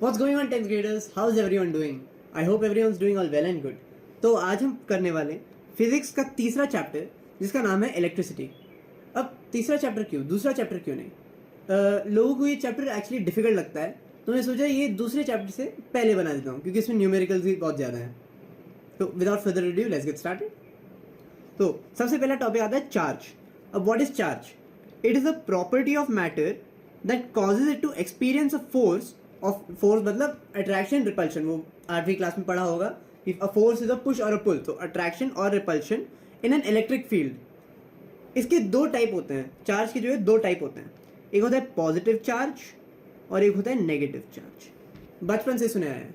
What's going on 10th graders? How's everyone doing? I hope everyone's doing all well and good. तो आज हम करने वाले physics का तीसरा चैप्टर जिसका नाम है इलेक्ट्रिसिटी. अब तीसरा चैप्टर क्यों, दूसरा चैप्टर क्यों नहीं? लोगों को ये चैप्टर एक्चुअली डिफिकल्ट लगता है, तो मैं सोचा ये दूसरे चैप्टर से पहले बना देता हूँ क्योंकि इसमें न्यूमेरिकल्स भी बहुत ज़्यादा हैं. तो without further ado let's get started. तो सबसे पहला टॉपिक आता है चार्ज. अब what is charge? It is a property of matter that causes it to experience a force of force मतलब अट्रैक्शन रिपल्शन. वो 8वीं क्लास में पढ़ा होगा. If a force is a push और अ पुल, तो अट्रैक्शन और repulsion in an electric field. इसके दो टाइप होते हैं. चार्ज के जो है दो टाइप होते हैं. एक होता है पॉजिटिव चार्ज और एक होता है नेगेटिव चार्ज. बचपन से सुना है.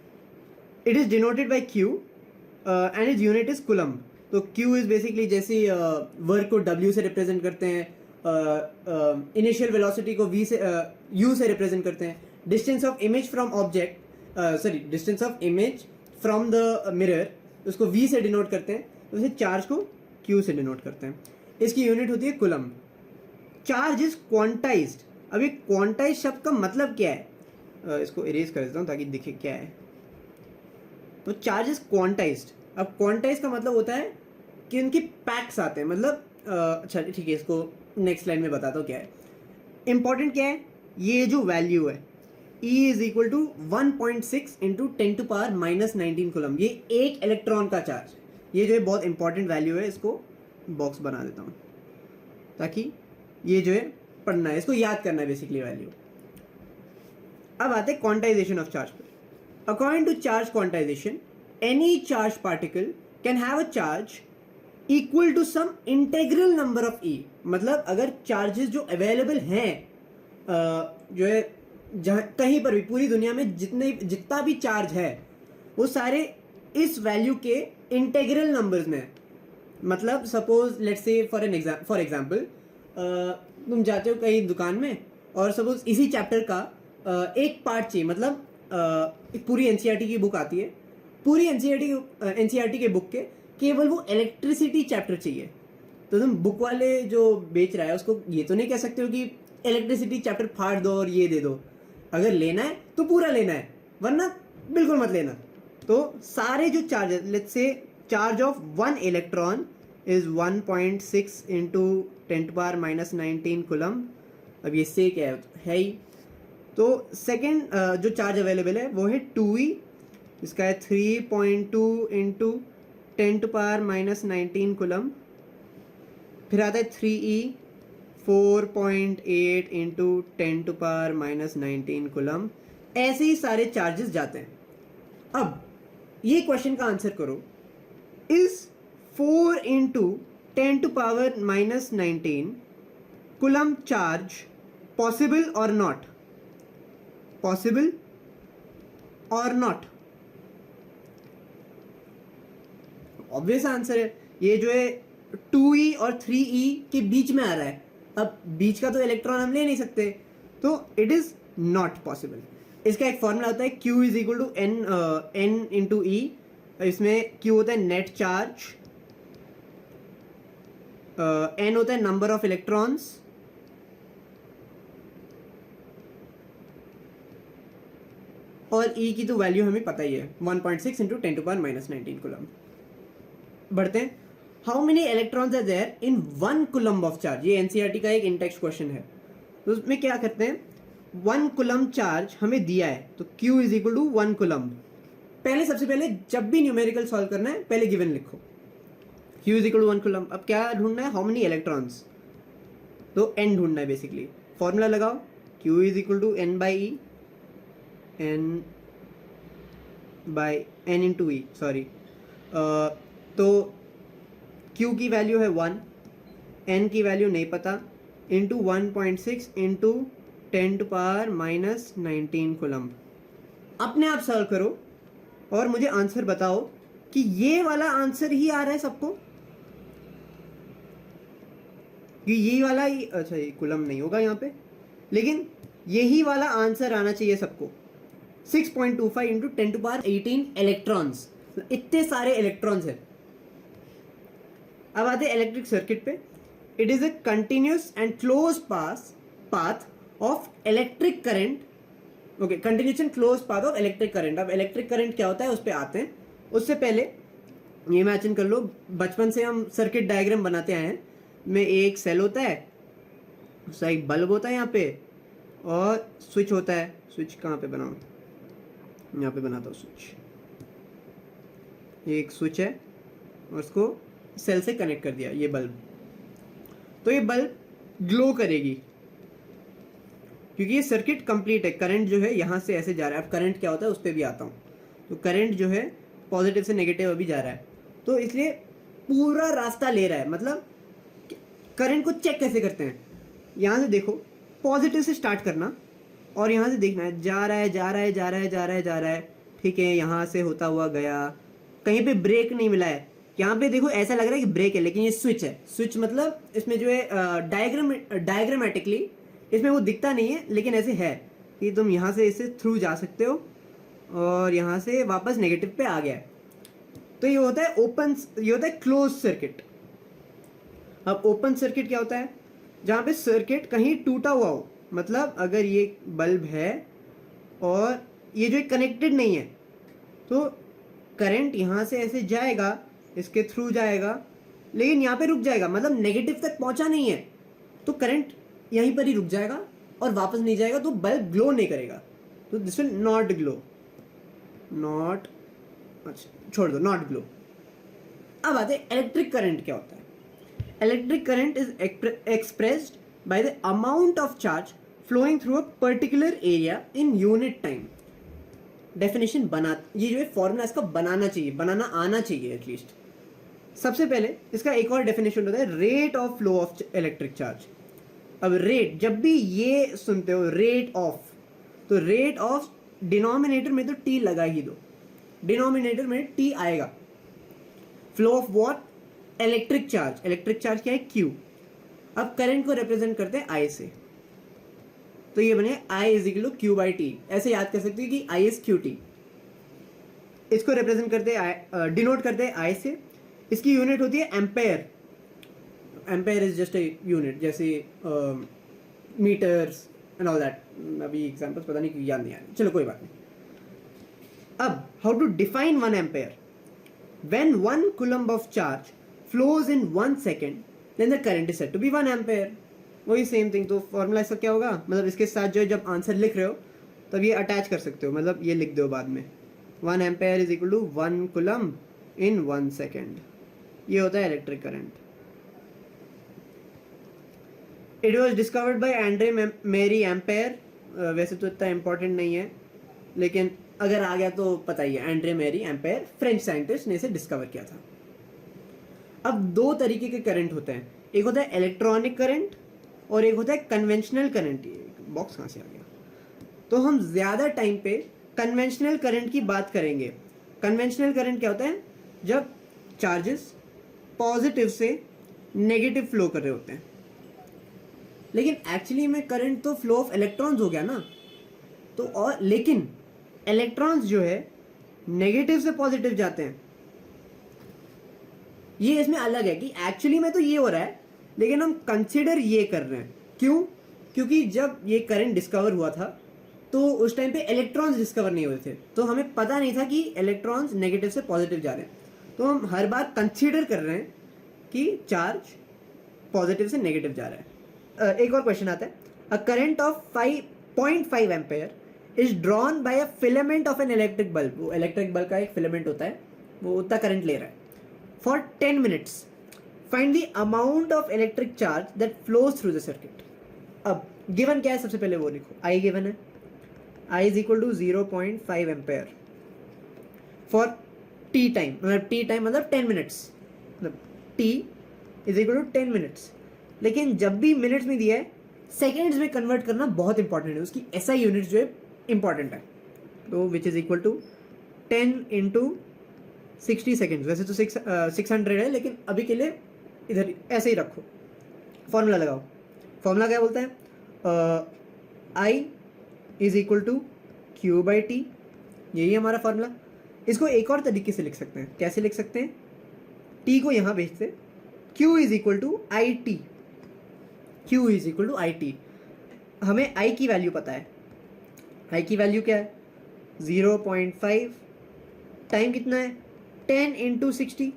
It is denoted bye Q and is unit is coulomb. तो Q इज बेसिकली जैसे वर्क को W से रिप्रेजेंट करते हैं, इनिशियल वेलोसिटी को V से U से रिप्रेजेंट करते हैं, distance of image from object distance of image from the mirror उसको V से डिनोट करते हैं. तो वैसे चार्ज को Q से डिनोट करते हैं. इसकी यूनिट होती है कूलम्ब. Charge is quantized. अब ये क्वांटाइज शब्द का मतलब क्या है? इसको इरेज कर देता हूँ ताकि दिखे क्या है. तो चार्ज इज क्वांटाइज्ड. अब क्वांटाइज का मतलब होता है कि उनके पैक्स आते हैं. मतलब अच्छा ठीक है, इसको नेक्स्ट लाइन में बताता हूँ क्या है. इंपॉर्टेंट क्या है, ये जो वैल्यू है E is equal to 1.6 into 10⁻⁻19 coulomb. ये एक इलेक्ट्रॉन का चार्ज. ये जो है बहुत इंपॉर्टेंट वैल्यू है. इसको बॉक्स बना देता हूँ ताकि ये जो है पढ़ना है, इसको याद करना है बेसिकली वैल्यू. अब आते हैं क्वांटाइजेशन ऑफ चार्ज पर. According to charge quantization, any charge particle can have a charge equal to some integral number of E. मतलब अगर चार्जेस जो अवेलेबल हैं जो है जहाँ कहीं पर भी पूरी दुनिया में जितना भी चार्ज है वो सारे इस वैल्यू के इंटेग्रल नंबर्स में है. मतलब suppose let's say for example तुम जाते हो कहीं दुकान में और सपोज इसी चैप्टर का एक पार्ट चाहिए. मतलब पूरी एनसीईआरटी की बुक आती है, पूरी एनसीईआरटी के बुक के केवल वो इलेक्ट्रिसिटी चैप्टर चाहिए. तो तुम बुक वाले जो बेच रहा है उसको ये तो नहीं कह सकते हो कि इलेक्ट्रिसिटी चैप्टर फाड़ दो और ये दे दो. अगर लेना है तो पूरा लेना है, वरना बिल्कुल मत लेना. तो सारे जो charge, let's say charge of one electron is 1.6 into 10⁻⁻19 coulomb. अब ये से क्या है ही. तो सेकेंड जो चार्ज अवेलेबल है वो है 2E. इसका है 3.2 इंटू 10⁻⁻19 कूलम्ब. फिर आता है 3E 4.8 इंटू 10⁻⁻19 कूलम्ब. ऐसे ही सारे चार्जेस जाते हैं. अब ये क्वेश्चन का आंसर करो. Is 4 into 10⁻⁻19 coulomb charge possible और नॉट? पॉसिबल और नॉट? ऑब्वियस आंसर है. ये जो है 2E और 3E के बीच में आ रहा है. अब बीच का तो इलेक्ट्रॉन हम ले नहीं सकते, तो इट इज नॉट पॉसिबल. इसका एक फॉर्मूला होता है Q is equal to N into E. इसमें Q होता है नेट चार्ज, N होता है नंबर ऑफ इलेक्ट्रॉन्स, और E की तो वैल्यू हमें पता ही है 1.6 इंटू 10⁻⁻19 कूलम्ब. बढ़ते हैं. How many electrons are there in 1 coulomb of charge? ये एनसीईआरटी का एक इनटेक्स्ट क्वेश्चन है. तो उसमें क्या करते हैं, 1 कूलम्ब चार्ज हमें दिया है तो Q is equal to 1 coulomb. पहले सबसे पहले जब भी न्यूमेरिकल सॉल्व करना है पहले गिवन लिखो. Q is equal to 1 coulomb. अब क्या ढूंढना है, हाउ मेनी इलेक्ट्रॉन्स. तो N ढूंढना है बेसिकली. फॉर्मूला लगाओ, Q is equal to N by E, N by N into E sorry. तो Q की वैल्यू है 1, N की वैल्यू नहीं पता, इंटू 1.6 इंटू 10⁻⁻19 कूलम्ब. अपने आप सॉल्व करो और मुझे आंसर बताओ कि ये वाला आंसर ही आ रहा है सबको, कि ये वाला ही. अच्छा ये कूलम्ब नहीं होगा यहाँ पे, लेकिन यही वाला आंसर आना चाहिए सबको. 6.25 इंटू 10⁻18 इलेक्ट्रॉन्स. इतने सारे इलेक्ट्रॉन्स है. अब आते हैं इलेक्ट्रिक सर्किट पे. It is a continuous and close path of electric current okay, continuation close path of electric current. अब इलेक्ट्रिक करंट क्या होता है उस पर आते हैं। उससे पहले ये इमेजिन कर लो, बचपन से हम सर्किट डायग्राम बनाते आए हैं। में एक सेल होता है, उसका एक बल्ब होता है यहाँ पे, और स्विच होता है। स्विच कहाँ पे बनाऊँ, यहाँ पे बनाता हूँ स्विच। ये एक स्विच है और उसको सेल से कनेक्ट कर दिया, ये बल्ब। तो ये बल्ब ग्लो करेगी क्योंकि ये सर्किट कंप्लीट है। करंट जो है यहाँ से ऐसे जा रहा है। अब करंट क्या होता है उस पर भी आता हूँ। तो करंट जो है पॉजिटिव से नेगेटिव अभी जा रहा है, तो इसलिए पूरा रास्ता ले रहा है। मतलब करंट को चेक कैसे करते हैं, यहाँ से देखो, पॉजिटिव से स्टार्ट करना और यहाँ से देखना है जा रहा है जा रहा है जा रहा है जा रहा है जा रहा है, ठीक है। यहाँ से होता हुआ गया, कहीं पे ब्रेक नहीं मिला है। यहाँ पे देखो ऐसा लग रहा है कि ब्रेक है, लेकिन ये स्विच है। स्विच मतलब इसमें जो है डायग्रामेटिकली इसमें वो दिखता नहीं है, लेकिन ऐसे है कि तुम यहाँ से इससे थ्रू जा सकते हो और यहाँ से वापस नेगेटिव पे आ गया है। तो ये होता है ओपन, ये होता है क्लोज सर्किट। अब ओपन सर्किट क्या होता है, जहाँ पे सर्किट कहीं टूटा हुआ हो। मतलब अगर ये बल्ब है और ये जो कनेक्टेड नहीं है, तो करंट यहाँ से ऐसे जाएगा, इसके थ्रू जाएगा, लेकिन यहाँ पे रुक जाएगा। मतलब नेगेटिव तक पहुँचा नहीं है, तो करंट यहीं पर ही रुक जाएगा और वापस नहीं जाएगा, तो बल्ब ग्लो नहीं करेगा। तो this will not glow, not, अच्छा छोड़ दो, नॉट ग्लो। अब आते हैं इलेक्ट्रिक करंट क्या होता है। Electric current is expressed by the amount of charge flowing through a particular area in unit time. Definition बना, ये जो है फॉर्मूला इसका बनाना चाहिए, बनाना आना चाहिए एटलीस्ट। सबसे पहले इसका एक और डेफिनेशन होता है, rate of flow of electric charge. अब रेट, जब भी ये सुनते हो रेट ऑफ, तो रेट ऑफ डिनोमिनेटर में तो टी लगा ही दो, डिनोमिनेटर में टी आएगा। Flow of what, electric charge. Electric charge क्या है, क्यू। अब करंट को रिप्रेजेंट करते हैं आई से, तो ये बने I is equal to Q by T. ऐसे याद कर सकते हैं कि आई इज क्यू टी। इसको रिप्रेजेंट करते हैं, डिनोट करते हैं आई से। इसकी यूनिट होती है ampere. Ampere is just a unit, जैसे मीटर्स एंड ऑल दैट। अभी एग्जांपल्स पता नहीं क्यों याद नहीं आ रहे, चलो कोई बात नहीं। अब how to define 1 ampere. When 1 coulomb of charge flows in 1 second, then the current is said to be 1 ampere. वही सेम थिंग। तो फॉर्मूला इसका क्या होगा, मतलब इसके साथ जो जब आंसर लिख रहे हो तब ये अटैच कर सकते हो, मतलब ये लिख दो बाद में, 1 ampere is equal to 1 coulomb in 1 second. ये होता है electric current. It was discovered by André Marie Ampère. वैसे तो इतना इंपॉर्टेंट नहीं है, लेकिन अगर आ गया तो पता ही है, Andre Marie ampere French scientist ने इसे डिस्कवर किया था। अब 2 तरीके के करंट होते हैं, एक होता है इलेक्ट्रॉनिक करंट और एक होता है कन्वेंशनल करंट। बॉक्स कहाँ से आ गया। तो हम ज़्यादा टाइम पे कन्वेंशनल करंट की बात करेंगे। कन्वेंशनल करंट क्या होता है, जब चार्जेस पॉजिटिव से नेगेटिव फ्लो कर रहे होते हैं। लेकिन एक्चुअली में करंट तो फ्लो ऑफ इलेक्ट्रॉन्स हो गया ना, तो और लेकिन इलेक्ट्रॉन्स जो है नेगेटिव से पॉजिटिव जाते हैं। ये इसमें अलग है कि एक्चुअली में तो ये हो रहा है, लेकिन हम कंसिडर ये कर रहे हैं। क्यों, क्योंकि जब ये करंट डिस्कवर हुआ था तो उस टाइम पे इलेक्ट्रॉन्स डिस्कवर नहीं हुए थे, तो हमें पता नहीं था कि इलेक्ट्रॉन्स नेगेटिव से पॉजिटिव जा रहे हैं। तो हम हर बार कंसिडर कर रहे हैं कि चार्ज पॉजिटिव से नेगेटिव जा रहा है। एक और क्वेश्चन आता है, a current of 5.5 ampere is drawn by a filament of an electric bulb. वो इलेक्ट्रिक बल्ब का एक फिलामेंट होता है, वो उतना करंट ले रहा है for 10 minutes. Find the amount of electric charge that flows through the circuit. अब गिवन क्या है, सबसे पहले वो लिखो। आई गिवन है, I is equal to 0.5 ampere for T time. मतलब टी टाइम मतलब 10 मिनट्स, मतलब T is equal to 10 minutes. लेकिन जब भी मिनट्स में दिया है, सेकेंड्स में कन्वर्ट करना बहुत इंपॉर्टेंट है, उसकी एसआई यूनिट जो है इंपॉर्टेंट है। तो विच इज इक्वल टू 10 इंटू 60 सेकेंड्स। वैसे तो 600 है, लेकिन अभी के लिए इधर ऐसे ही रखो। फॉर्मूला लगाओ। फॉर्मूला क्या बोलता है, I is equal to Q by T. यही हमारा फॉर्मूला। इसको एक और तरीके से लिख सकते हैं। कैसे लिख सकते हैं, टी को यहाँ भेजते हैं, Q is equal to I T. Q is equal to I T. हमें आई की वैल्यू पता है, आई की वैल्यू क्या है 0.5, टाइम कितना है 10 इंटू 60,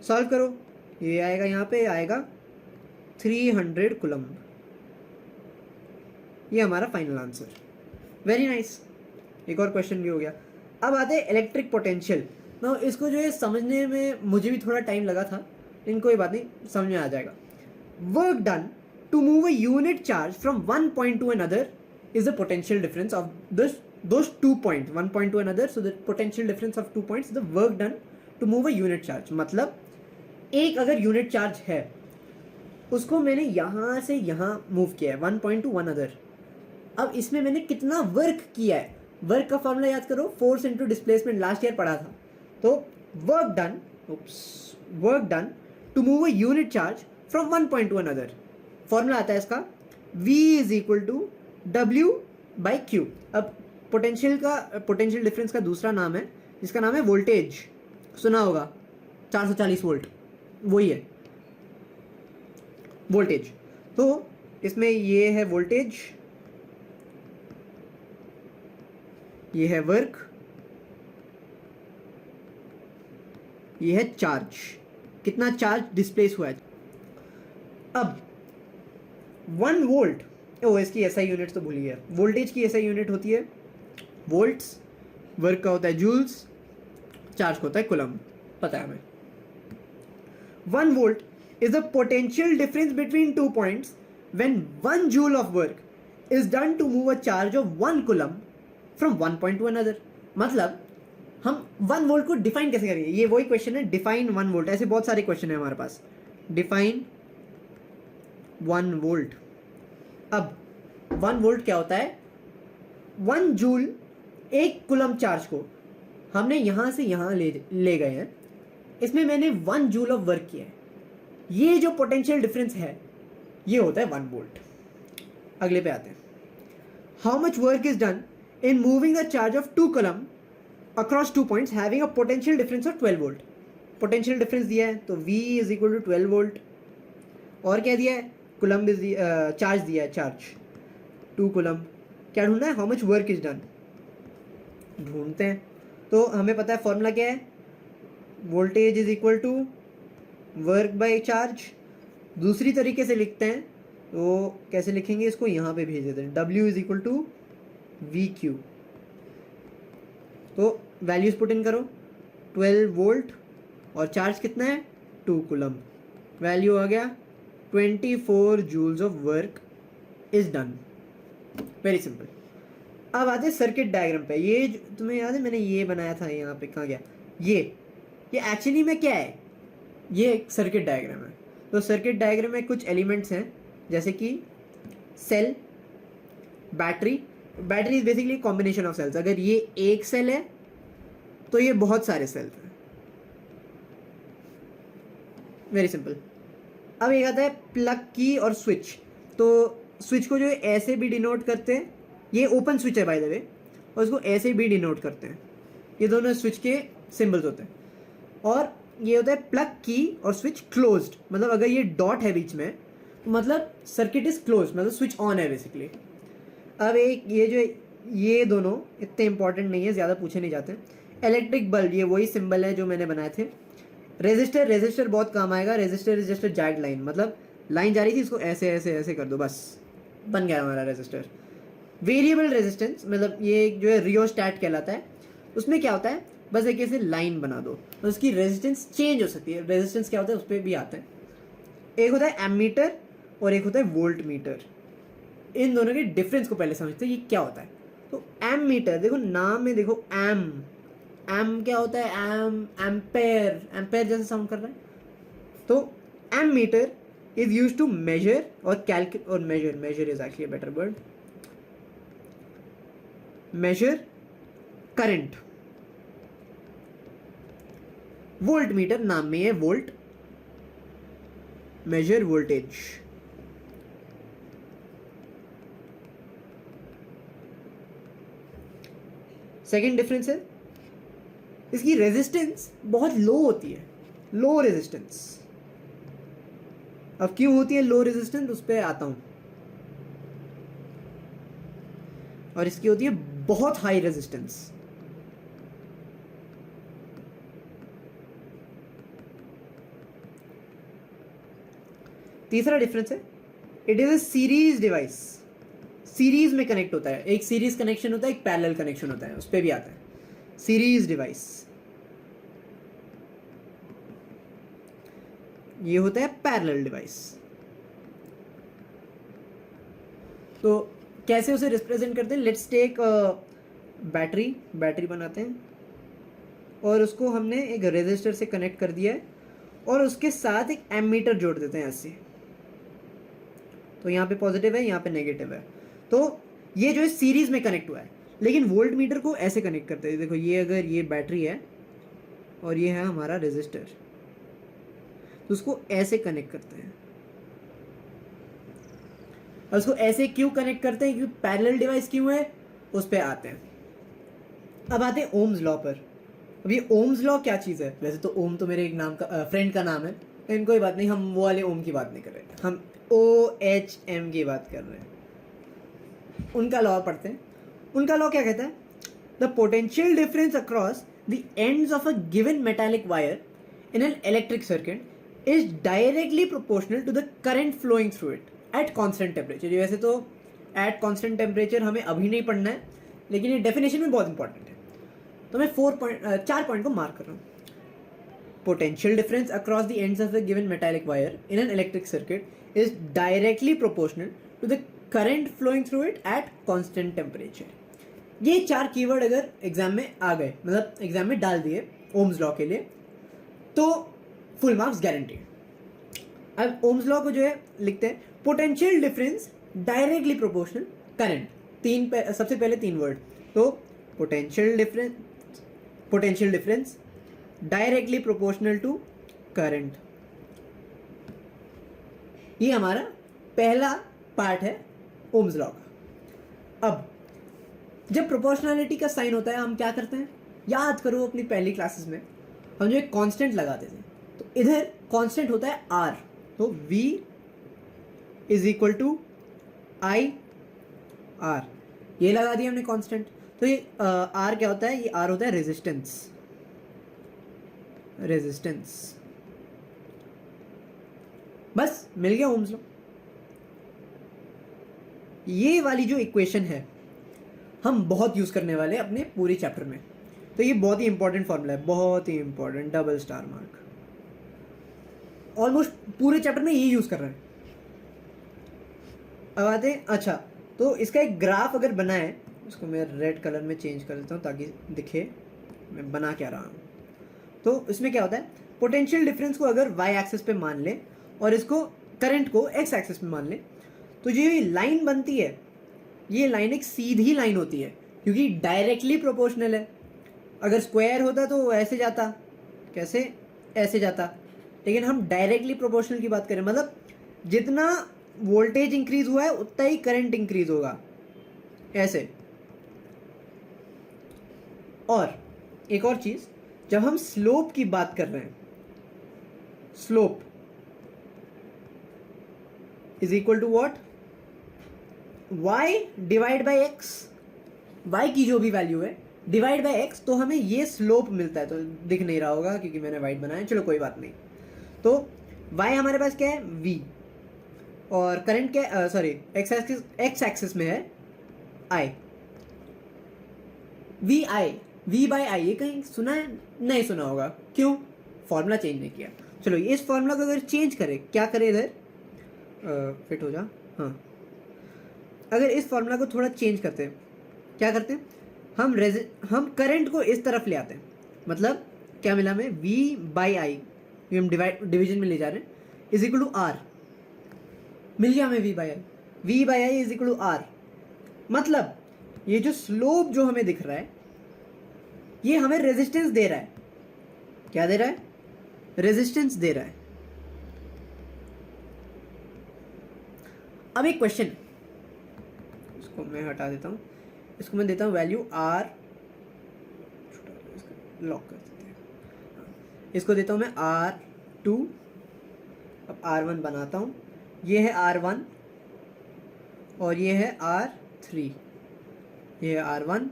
सॉल्व करो, ये आएगा यहाँ पे आएगा 300 कूलम्ब, ये हमारा फाइनल आंसर। वेरी नाइस, एक और क्वेश्चन भी हो गया। अब आते हैं इलेक्ट्रिक पोटेंशियल। ना इसको जो है समझने में मुझे भी थोड़ा टाइम लगा था, लेकिन कोई बात नहीं, समझ में आ जाएगा। Work done to move a unit charge from one point to another is the potential difference of those 2 points, one point to another, so the potential difference of 2 points is the work done to move a unit charge। मतलब एक अगर unit charge है उसको मैंने यहाँ से यहाँ move किया है, one point to one other. अब इसमें मैंने कितना वर्क किया है, वर्क का फॉर्मूला याद करो, force into displacement, last year पढ़ा था। तो work done to move a unit charge from one point to another, formula आता है इसका V is equal to W by Q. अब पोटेंशियल डिफरेंस का दूसरा नाम है जिसका नाम है वोल्टेज, सुना होगा 440 वोल्ट, वही है वोल्टेज। तो इसमें ये है वोल्टेज, ये है वर्क, ये है चार्ज, कितना चार्ज डिस्प्लेस हुआ है। अब 1 वोल्ट, ओ इसकी एसआई यूनिट तो भूलिए, वोल्टेज की एसआई यूनिट होती है वोल्ट्स, वर्क का होता है जूल्स, चार्ज का होता है कूलम्ब, पता है हमें। 1 volt is the potential difference between 2 points when 1 joule of work is done to move a charge of 1 coulomb from one point to another। मतलब हम 1 वोल्ट को डिफाइन कैसे करेंगे, ये वही क्वेश्चन है, डिफाइन 1 वोल्ट। ऐसे बहुत सारे क्वेश्चन है हमारे पास, डिफाइन 1 वोल्ट। अब 1 वोल्ट क्या होता है, 1 जूल एक कुलम चार्ज को हमने यहां से यहां ले गए हैं, इसमें मैंने 1 जूल ऑफ वर्क किया है, ये जो पोटेंशियल डिफरेंस है ये होता है 1 वोल्ट। अगले पे आते हैं, how much work is done in moving a charge of 2 coulomb across 2 points having a potential difference of 12 volt. Potential difference दिया है तो V is equal to 12 volt, और क्या दिया है, कूलम चार्ज दिया है, चार्ज 2 कूलम। क्या ढूंढना है, how much work is done ढूंढते हैं। तो हमें पता है फॉर्मूला क्या है, voltage is equal to work by charge. दूसरी तरीके से लिखते हैं तो कैसे लिखेंगे, इसको यहाँ पे भेज देते हैं, W is equal to V Q. तो वैल्यूज पुट इन करो, 12 वोल्ट और चार्ज कितना है 2 कूलम, वैल्यू आ गया 24 joules of work is done. Very simple. अब आते हैं सर्किट डायग्राम पे। ये तुम्हें याद है मैंने ये बनाया था, यहाँ पे कहाँ गया, ये एक्चुअली में क्या है, ये एक सर्किट डायग्राम है। तो सर्किट डायग्राम में कुछ एलिमेंट्स हैं जैसे कि cell, battery is basically combination of cells. अगर ये एक सेल है तो ये बहुत सारे सेल्स हैं, वेरी सिंपल। अब एक आता है प्लग की और स्विच। तो स्विच को जो है ऐसे भी डिनोट करते हैं, ये ओपन स्विच है बाय द वे, और उसको ऐसे भी डिनोट करते हैं, ये दोनों स्विच के सिंबल्स होते हैं। और ये होता है प्लग की और स्विच क्लोज्ड, मतलब अगर ये डॉट है बीच में तो मतलब सर्किट इज क्लोज, मतलब स्विच ऑन है बेसिकली। अब एक ये जो ये दोनों इतने इंपॉर्टेंट नहीं है, ज़्यादा पूछे नहीं जाते। इलेक्ट्रिक बल्ब, ये वही सिंबल है जो मैंने बनाए थे। रेजिस्टर बहुत काम आएगा, resistor is just a jagged line, मतलब लाइन जा रही थी, इसको ऐसे ऐसे ऐसे कर दो, बस बन गया हमारा रेजिस्टर। वेरिएबल रेजिस्टेंस, मतलब ये जो है रियोस्टैट कहलाता है, उसमें क्या होता है, बस एक ऐसे लाइन बना दो और उसकी रेजिस्टेंस चेंज हो सकती है। रेजिस्टेंस क्या होता है उस पर भी आता है। एक होता है एमीटर और एक होता है वोल्ट मीटर। इन दोनों के डिफरेंस को पहले समझते हैं, ये क्या होता है। तो एम मीटर, देखो नाम में देखो एम क्या होता है, एम्पेयर जैसा साउंड कर रहा है। तो ammeter is use to measure और measure is actually better word, measure current. Voltmeter नाम में है volt, measure voltage. Second difference है इसकी रेजिस्टेंस बहुत लो होती है, लो रेजिस्टेंस। अब क्यों होती है लो रेजिस्टेंस, उस पर आता हूं। और इसकी होती है बहुत हाई रेजिस्टेंस। तीसरा डिफरेंस है, it is a series device. Series में कनेक्ट होता है, एक सीरीज कनेक्शन होता है, एक पैरेलल कनेक्शन होता है, उस पर भी आता है सीरीज डिवाइस। ये होता है पैरेलल डिवाइस। तो कैसे उसे रिप्रेजेंट करते हैं, लेट्स टेक बैटरी बनाते हैं और उसको हमने एक रेजिस्टर से कनेक्ट कर दिया है और उसके साथ एक एमीटर जोड़ देते हैं ऐसे। तो यहाँ पे पॉजिटिव है, यहाँ पे नेगेटिव है, तो ये जो है सीरीज में कनेक्ट हुआ है। लेकिन वोल्ट मीटर को ऐसे कनेक्ट करते हैं, देखो ये अगर ये बैटरी है और ये है हमारा रेजिस्टर, तो उसको ऐसे कनेक्ट करते हैं। और उसको ऐसे क्यों कनेक्ट करते हैं, क्योंकि पैरेलल डिवाइस क्यों है, उस पर आते हैं। अब आते हैं ओम्स लॉ पर। अब ये ओम्स लॉ क्या चीज़ है, वैसे तो ओम तो मेरे एक नाम का फ्रेंड का नाम है, लेकिन कोई बात नहीं, हम वो वाले ओम की बात नहीं कर रहे, हम OHM की बात कर रहे हैं। उनका लॉ पढ़ते हैं। उनका लॉ क्या कहता है, the potential difference across the ends of a given metallic wire in an electric circuit is directly proportional to the current flowing through it at constant temperature. वैसे तो एट कॉन्स्टेंट टेम्परेचर हमें अभी नहीं पढ़ना है, लेकिन ये डेफिनेशन में बहुत इंपॉर्टेंट है, तो मैं 4 पॉइंट को मार्क कर रहा हूँ। Potential difference across the ends of a given metallic wire in an electric circuit is directly proportional to the current flowing through it at constant temperature. ये 4 कीवर्ड अगर एग्जाम में आ गए, मतलब एग्जाम में डाल दिए ओम्स लॉ के लिए, तो फुल मार्क्स गारंटीड। अब ओम्स लॉ को जो है लिखते हैं, potential difference directly proportional current. सबसे पहले 3 वर्ड, तो potential difference directly proportional to current. ये हमारा पहला पार्ट है ओम्स लॉ का। अब जब प्रोपोर्शनैलिटी का साइन होता है, हम क्या करते हैं, याद करो अपनी पहली क्लासेस में हम जो एक कांस्टेंट लगाते थे, तो इधर कांस्टेंट होता है R, तो V is equal to I R, ये लगा दिया हमने कांस्टेंट। तो ये R क्या होता है, ये R होता है रेजिस्टेंस। बस मिल गया ओम्स लॉ। ये वाली जो इक्वेशन है हम बहुत यूज करने वाले हैं अपने पूरे चैप्टर में, तो ये बहुत ही इंपॉर्टेंट फॉर्मूला है, बहुत ही important, double star mark. Almost पूरे चैप्टर में ये यूज कर रहे हैं। अब आते हैं, अच्छा तो इसका एक ग्राफ अगर बना है, उसको मैं रेड कलर में चेंज कर देता हूँ ताकि दिखे मैं बना क्या रहा हूँ। तो इसमें क्या होता है, पोटेंशियल डिफरेंस को अगर y एक्सिस पे मान ले और इसको करंट को x एक्सिस पे मान ले, तो जो ये लाइन बनती है, ये लाइन एक सीधी लाइन होती है क्योंकि डायरेक्टली प्रोपोर्शनल है। अगर स्क्वायर होता तो ऐसे जाता, कैसे, ऐसे जाता, लेकिन हम डायरेक्टली प्रोपोर्शनल की बात करें, मतलब जितना वोल्टेज इंक्रीज हुआ है उतना ही करंट इंक्रीज होगा, ऐसे। और एक और चीज, जब हम स्लोप की बात कर रहे हैं, slope is equal to what, y divide by x, y की जो भी वैल्यू है डिवाइड बाई x, तो हमें ये स्लोप मिलता है। तो दिख नहीं रहा होगा क्योंकि मैंने वाइट बनाया, चलो कोई बात नहीं। तो y हमारे पास क्या है, v, और करंट क्या, सॉरी x एक्सिस में है i, v बाई आई, ये कहीं सुना है, नहीं सुना होगा, क्यों, फॉर्मूला चेंज नहीं किया। चलो इस फॉर्मूला को अगर चेंज करें, क्या करें, इधर फिट हो जा, हाँ, अगर इस फॉर्मूला को थोड़ा चेंज करते हैं, क्या करते हैं, हम करंट को इस तरफ ले आते हैं, मतलब क्या मिला हमें, v बाई आई, हम डिवीजन में ले जा रहे हैं, इज इक्वल टू r, मिल गया हमें v by I is equal to r। मतलब ये जो स्लोप जो हमें दिख रहा है, ये हमें रेजिस्टेंस दे रहा है, क्या दे रहा है, रेजिस्टेंस दे रहा है। अब एक क्वेश्चन, इसको मैं हटा देता हूँ, इसको मैं देता हूँ वैल्यू r, लॉक कर देते हैं, इसको देता हूँ मैं r2, अब r1 बनाता हूँ, ये है r1 और ये है r3। ये है R1,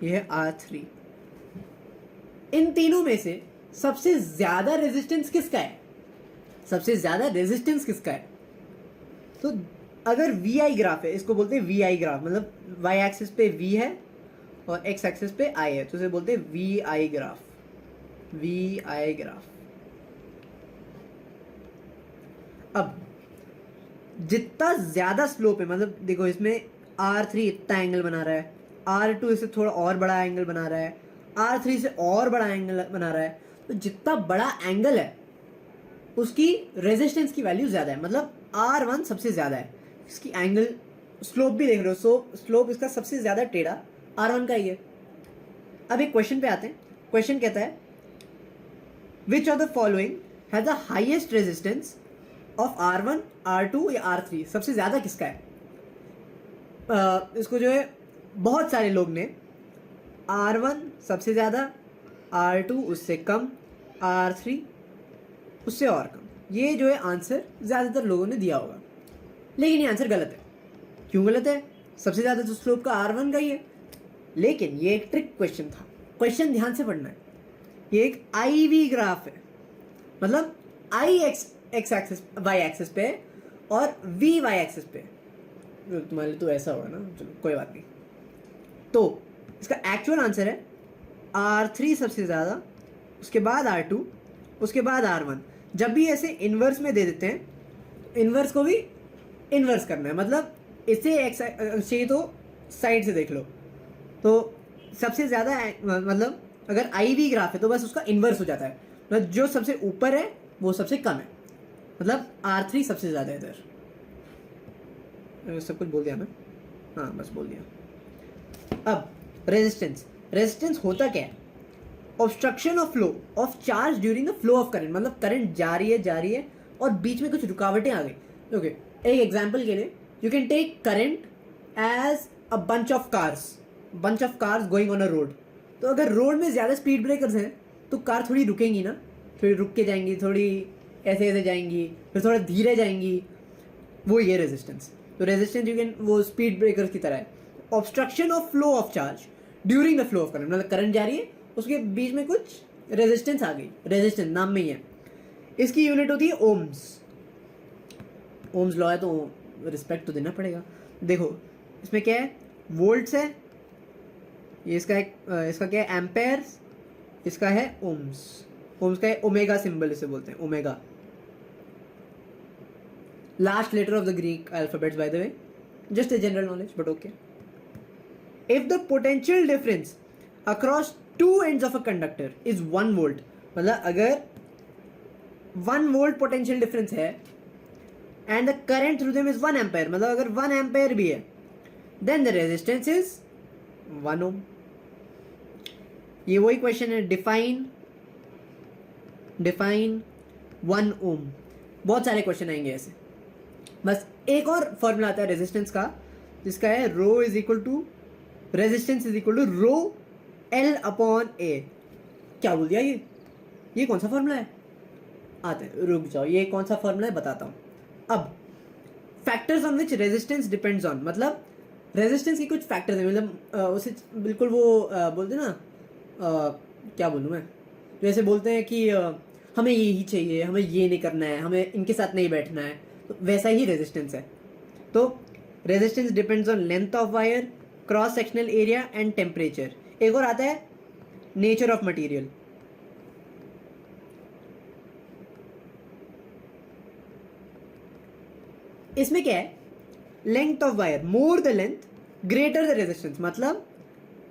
ये है R3। इन तीनों में से सबसे ज्यादा रेजिस्टेंस किसका है? सबसे ज्यादा रेजिस्टेंस किसका है? तो अगर वी आई ग्राफ है, इसको बोलते हैं वी आई ग्राफ, मतलब वाई एक्सिस पे वी है और एक्स एक्सिस पे आई है, तो इसे बोलते हैं V I graph. V I graph. अब जितना ज्यादा स्लोप है, मतलब देखो इसमें R3 इतना एंगल बना रहा है, R2 इससे थोड़ा और बड़ा एंगल बना रहा है, R3 से और बड़ा एंगल बना रहा है, तो जितना बड़ा एंगल है उसकी रेजिस्टेंस की वैल्यू ज्यादा है, मतलब R1 सबसे ज्यादा है। इसकी एंगल स्लोप भी देख रहे हो, सो स्लोप इसका सबसे ज्यादा टेढ़ा R1 का ही है। अब एक क्वेश्चन पे आते हैं। क्वेश्चन कहता है which of the following has the highest resistance of R1, R2 या R3? सबसे ज्यादा किसका है? इसको जो है बहुत सारे लोग ने R1 सबसे ज्यादा, R2 उससे कम, R3 उससे और कम, ये जो है आंसर ज्यादातर लोगों ने दिया होगा। लेकिन ये आंसर गलत है। क्यों गलत है? सबसे ज्यादा तो स्लोप का R1 का ही है। लेकिन ये एक ट्रिक क्वेश्चन था, क्वेश्चन ध्यान से पढ़ना है। ये एक आई वी ग्राफ है, मतलब आई एक्स एक्सिस वाई एक्सिस पे और वी वाई एक्सिस पे। तुम्हारे तो ऐसा होगा ना, चलो कोई बात नहीं। तो इसका एक्चुअल आंसर है R3 सबसे ज़्यादा, उसके बाद R2, उसके बाद R1। जब भी ऐसे इन्वर्स में दे देते हैं, इन्वर्स को भी इन्वर्स करना है, मतलब इसे एक्स चाहिए तो साइड से देख लो। तो सबसे ज़्यादा मतलब अगर आई वी ग्राफ है तो बस उसका इन्वर्स हो जाता है, मतलब जो सबसे ऊपर है वो सबसे कम है, मतलब R3 सबसे ज़्यादा है इधर। सब कुछ बोल दिया मैं? हाँ बस बोल दिया। अब रेजिस्टेंस। रेजिस्टेंस होता क्या है? Obstruction of flow of charge during the flow of current, मतलब करंट जा रही है और बीच में कुछ रुकावटें आ गई। ओके, एक एग्जांपल के लिए you can take current as a bunch of cars going on a road. तो अगर रोड में ज़्यादा स्पीड ब्रेकर्स हैं तो कार थोड़ी रुकेंगी ना, थोड़ी रुक के जाएंगी, थोड़ी ऐसे ऐसे जाएंगी, फिर थोड़ा धीरे जाएंगी, वो ये रेजिस्टेंस। तो रेजिस्टेंस यू कैन, वो स्पीड ब्रेकर्स की तरह है। Obstruction of flow of charge during the flow of current, मतलब करंट जा रही है, उसके बीच में कुछ रेजिस्टेंस आ गई। रेजिस्टेंस नाम में ही है। इसकी यूनिट होती है ओम्स। ओम्स लॉ है तो रिस्पेक्ट तो देना पड़ेगा। देखो इसमें क्या है, वोल्ट्स है, ये इसका क्या है, एम्पेयर्स, इसका है ओम्स। ओम्स का है ओमेगा सिंबल, इसे बोलते हैं omega. Last letter of the Greek alphabets by the way, just a general knowledge but okay. If the potential difference across two ends of a conductor is 1 volt, मतलब अगर 1 volt potential difference है and the current through them is 1 ampere, मतलब अगर 1 ampere भी है, then the resistance is 1 ohm. ये वही question है, डिफाइन 1 ओम। बहुत सारे क्वेश्चन आएंगे ऐसे। बस एक और फॉर्मूला आता है रेजिस्टेंस का, जिसका है rho is equal to, resistance is equal to rho L upon A। क्या बोल दिया ये कौन सा फॉर्मूला है? आते हैं, रुक जाओ, ये कौन सा फॉर्मूला है बताता हूँ। अब factors on which resistance depends on, मतलब रेजिस्टेंस के कुछ फैक्टर्स हैं, मतलब उसे बिल्कुल वो बोलते हैं ना, क्या बोलूँ मैं, जैसे बोलते हैं कि हमें यही चाहिए, हमें ये नहीं करना है, हमें इनके साथ नहीं बैठना है, तो वैसा ही रेजिस्टेंस है। तो resistance depends on length of wire, cross sectional area and temperature. एक और आता है नेचर ऑफ मटेरियल। इसमें क्या है, length of wire, more the length greater the resistance, मतलब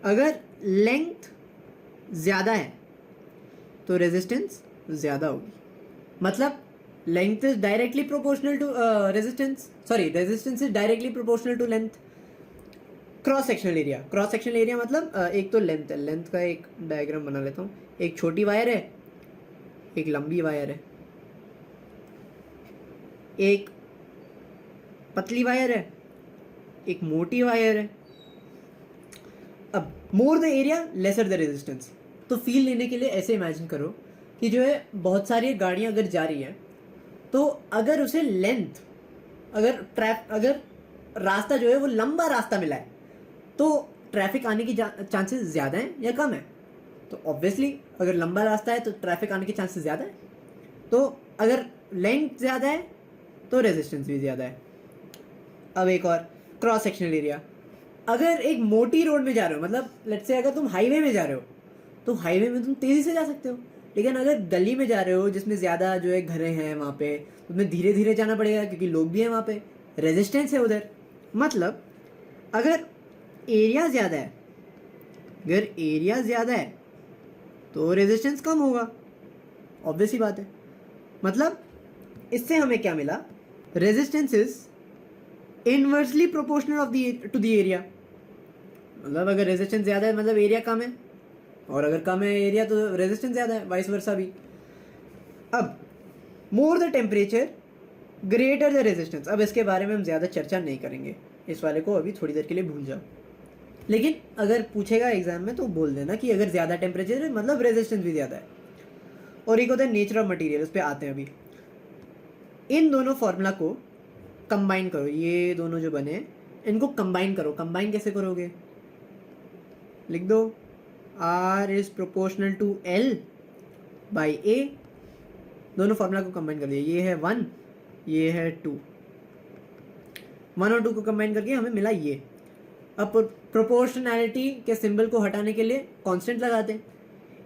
अगर लेंथ ज्यादा है तो रेजिस्टेंस ज्यादा होगी। मतलब length is directly proportional to resistance, sorry resistance is directly proportional to length. Cross sectional area मतलब एक तो लेंथ है, लेंथ का एक डायग्राम बना लेता हूँ। एक छोटी वायर है, एक लंबी वायर है, एक पतली वायर है, एक मोटी वायर है। अब more the area lesser the resistance. तो फील लेने के लिए ऐसे इमेजिन करो कि जो है बहुत सारी गाड़ियां अगर जा रही हैं, तो अगर उसे लेंथ, अगर रास्ता जो है वो लंबा रास्ता मिला है, तो ट्रैफिक आने की चांसेस ज़्यादा हैं या कम है? तो ऑब्वियसली अगर लंबा रास्ता है तो ट्रैफिक आने के चांसेस ज़्यादा है, तो अगर लेंथ ज़्यादा है तो रेजिस्टेंस भी ज़्यादा है। अब एक और, क्रॉस सेक्शनल एरिया। अगर एक मोटी रोड में जा रहे हो, मतलब लेट्स से अगर तुम हाईवे में जा रहे हो तो हाईवे में तुम तेज़ी से जा सकते हो, लेकिन अगर गली में जा रहे हो जिसमें ज़्यादा जो है घरें हैं वहाँ पे, तुम्हें धीरे धीरे जाना पड़ेगा क्योंकि लोग भी हैं वहाँ पे, रेजिस्टेंस है उधर। मतलब अगर एरिया ज़्यादा है, अगर एरिया ज़्यादा है तो रेजिस्टेंस कम होगा, ऑब्वियस ही बात है। मतलब इससे हमें क्या मिला, resistance is inversely proportional of to the area. मतलब अगर रेजिस्टेंस ज़्यादा है मतलब एरिया कम है, और अगर कम है एरिया तो रेजिस्टेंस ज़्यादा है, वाइस वर्सा भी। अब more the temperature greater the resistance. अब इसके बारे में हम ज़्यादा चर्चा नहीं करेंगे, इस वाले को अभी थोड़ी देर के लिए भूल जाओ। लेकिन अगर पूछेगा एग्जाम में तो बोल देना कि अगर ज़्यादा टेम्परेचर है मतलब रेजिस्टेंस भी ज़्यादा है। और एक होता है नेचर ऑफ मटेरियल, उस पर आते हैं अभी। इन दोनों फॉर्मूला को कंबाइन करो, ये दोनों जो बने इनको कंबाइन करो। कंबाइन कैसे करोगे, लिख दो R is proportional to L by A। दोनों फॉर्मूला को कंबाइन कर दिया, ये है 1, ये है 2। 1 और 2 को कंबाइन करके हमें मिला ये। अब प्रोपोर्शनैलिटी के सिंबल को हटाने के लिए कांस्टेंट लगाते हैं।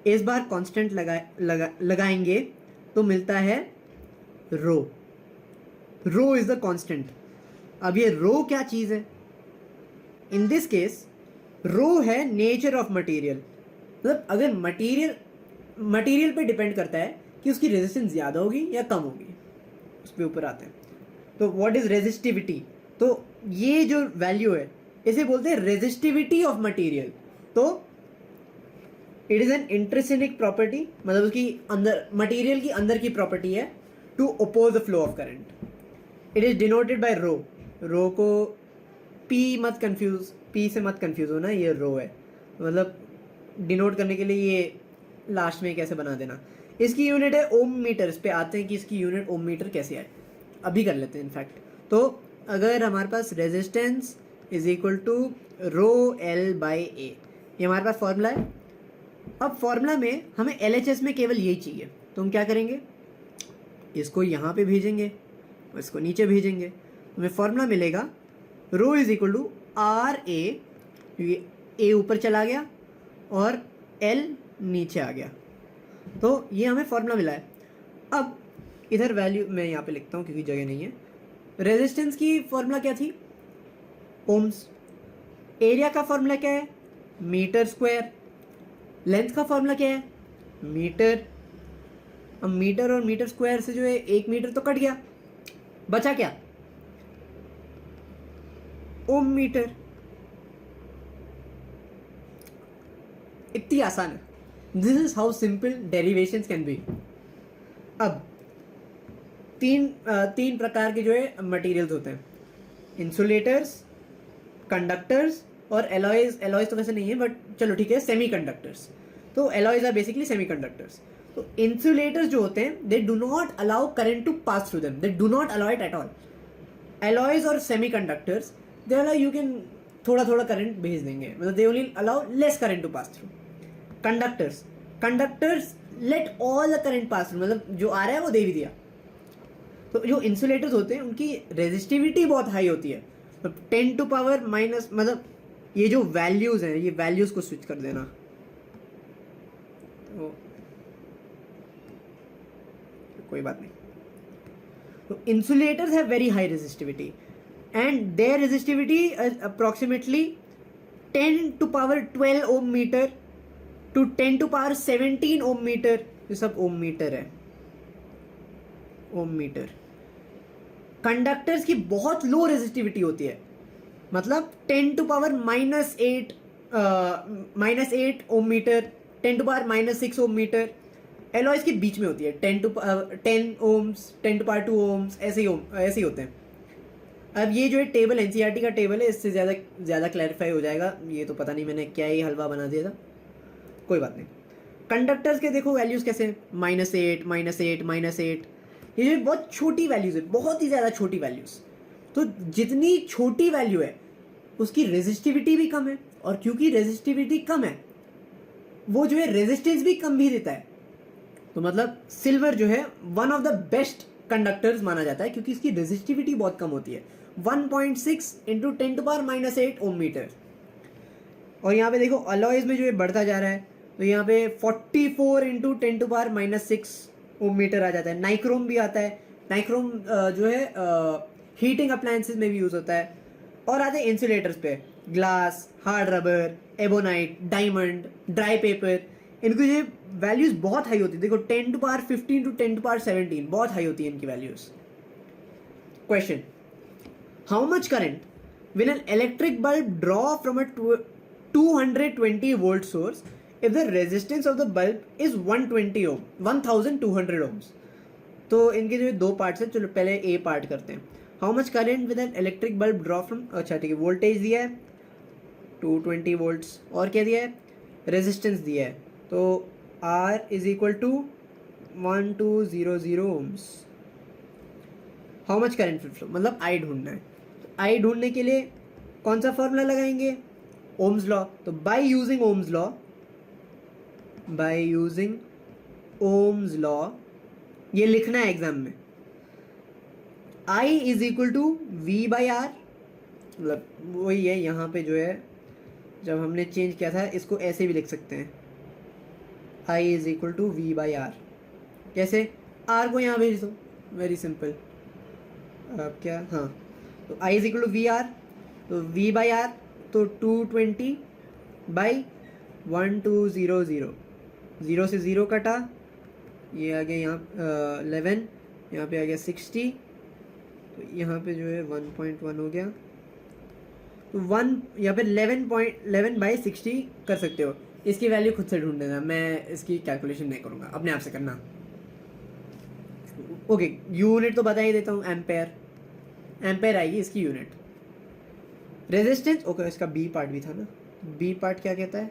इस बार कांस्टेंट लगाएंगे तो मिलता है रो। रो इज द कांस्टेंट। अब ये रो क्या चीज़ है, इन दिस केस रो है नेचर ऑफ मटेरियल। मतलब अगर मटेरियल पे डिपेंड करता है कि उसकी रेजिस्टेंस ज़्यादा होगी या कम होगी, उस पर ऊपर आते हैं। तो व्हाट इज रेजिस्टिविटी, तो ये जो वैल्यू है इसे बोलते हैं रेजिस्टिविटी ऑफ मटेरियल। तो it is an intrinsic property, मतलब उसकी अंदर मटेरियल की अंदर की प्रॉपर्टी है to oppose the flow of current. It is denoted by rho. Rho को पी मत कंफ्यूज, पी से मत कंफ्यूज होना, ये रो है। मतलब डिनोट करने के लिए ये लास्ट में कैसे बना देना। इसकी यूनिट है ओम मीटर। इस पे आते हैं कि इसकी यूनिट ओम मीटर कैसे है, अभी कर लेते हैं इनफैक्ट। तो अगर हमारे पास resistance is equal to rho L by A, ये हमारे पास फॉर्मूला है। अब फॉर्मूला में हमें LHS में केवल यही चाहिए, तो हम क्या करेंगे, इसको यहाँ पे भेजेंगे और इसको नीचे भेजेंगे, हमें फॉर्मूला मिलेगा रो is equal to R A, ए ऊपर चला गया और एल नीचे आ गया, तो ये हमें फॉर्मूला मिला है। अब इधर वैल्यू मैं यहाँ पे लिखता हूँ क्योंकि जगह नहीं है। रेजिस्टेंस की फॉर्मूला क्या थी, ओम्स। एरिया का फॉर्मूला क्या है, मीटर स्क्वायर। लेंथ का फॉर्मूला क्या है, मीटर। अब मीटर और मीटर स्क्वायर से जो है 1 मीटर तो कट गया, बचा क्या, ओम मीटर। इतनी आसान है। This is how simple derivations can be. अब तीन प्रकार के जो है मटेरियल्स होते हैं, इंसुलेटर्स, कंडक्टर्स और एलॉयज। एलॉयज तो वैसे नहीं है बट चलो ठीक है, सेमी कंडक्टर्स। तो alloys are basically semiconductors. तो इंसुलेटर्स जो होते हैं they do not allow current to pass through them, they do not allow it at all. Alloys और semiconductors they allow, you can थोड़ा थोड़ा current भेज देंगे, मतलब they only allow less current to pass through. Conductors let all the current pass through, मतलब जो आ रहा है वो दे भी दिया। तो जो इंसुलेटर्स होते हैं उनकी रेजिस्टिविटी बहुत हाई होती है, तो 10 टू पावर माइनस, मतलब ये जो वैल्यूज हैं ये वैल्यूज को स्विच कर देना। तो कोई बात नहीं। तो insulators have very high resistivity and their resistivity approximately 10 to power 12 ohm metre to 10 to power 17 ohm metre. ये सब ओम मीटर है, ओम मीटर। कंडक्टर्स की बहुत लो रेजिस्टिविटी होती है, मतलब 10 to power -8 ohm metre, 10 to power -6 ohm metre. Alloys के बीच में होती है, 10 ओम्स, 10 टू पावर 2 ओम्स, ऐसे ही होते हैं। अब ये जो है टेबल एनसीईआरटी का टेबल है, इससे ज़्यादा क्लैरिफाई हो जाएगा। ये तो पता नहीं मैंने क्या ही हलवा बना दिया था, कोई बात नहीं। कंडक्टर्स के देखो वैल्यूज़ कैसे, -8, -8। ये जो बहुत छोटी वैल्यूज़ है, बहुत ही ज़्यादा छोटी वैल्यूज़। तो जितनी छोटी वैल्यू है उसकी रेजिस्टिविटी भी कम है और क्योंकि रेजिस्टिविटी कम है वो जो है रेजिस्टेंस भी कम भी देता है। तो मतलब सिल्वर जो है one of the best conductors माना जाता है क्योंकि इसकी रेजिस्टिविटी बहुत कम होती है, 1.6 इंटू 10⁻⁻8 ओम मीटर। और यहाँ पे देखो अलॉयज में जो है बढ़ता जा रहा है, तो यहाँ पे 44 इंटू 10⁻⁻6 ओम मीटर आ जाता है। नाइक्रोम भी आता है, नाइक्रोम जो है हीटिंग अप्लायंसेस में भी यूज होता है। और आते हैं इंसुलेटर्स पे, glass, hard rubber, ebonite, diamond, dry paper, इनकी जो वैल्यूज बहुत हाई होती है। देखो 10⁻15 टू 10⁻17 बहुत हाई होती है इनकी values. Question, how much current will an electric bulb draw from a 220 volt source if the resistance of the bulb is 120 ohm 1200 ohms। तो इनके जो दो पार्ट्स हैं, चलो पहले ए पार्ट करते हैं। How much current with an electric bulb draw from, अच्छा ठीक है, वोल्टेज दिया है 220 volts, और क्या दिया है, रेजिस्टेंस दिया है, तो R is equal to 1200 ohms। How much current will flow, मतलब आई ढूंढना है। आई ढूंढने के लिए कौन सा फॉर्मूला लगाएंगे, ओम्स लॉ। तो by using Ohm's law, by using Ohm's law ये लिखना है एग्जाम में, I is equal to V by R, मतलब वही है। यहाँ पे जो है जब हमने चेंज किया था इसको ऐसे भी लिख सकते हैं, I is equal to V by R. कैसे, R को यहाँ भेज दो, वेरी सिंपल। अब क्या, हाँ, तो I is equal to V R, तो V बाई आर तो 220 बाई 1200, 0 से 0 कटा, ये आ गया यहाँ 11, यहाँ पे आ गया 60, तो यहाँ पे जो है 1.1 हो गया, तो 1 यहाँ पे 11 बाई 60 कर सकते हो। इसकी वैल्यू खुद से ढूंढ लेना, मैं इसकी कैलकुलेशन नहीं करूँगा, अपने आप से करना। ओके, यूनिट तो बता ही देता हूँ, एम्पेयर, एम्पेयर आएगी इसकी यूनिट। रेजिस्टेंस, ओके, इसका बी पार्ट भी था ना, बी पार्ट क्या कहता है,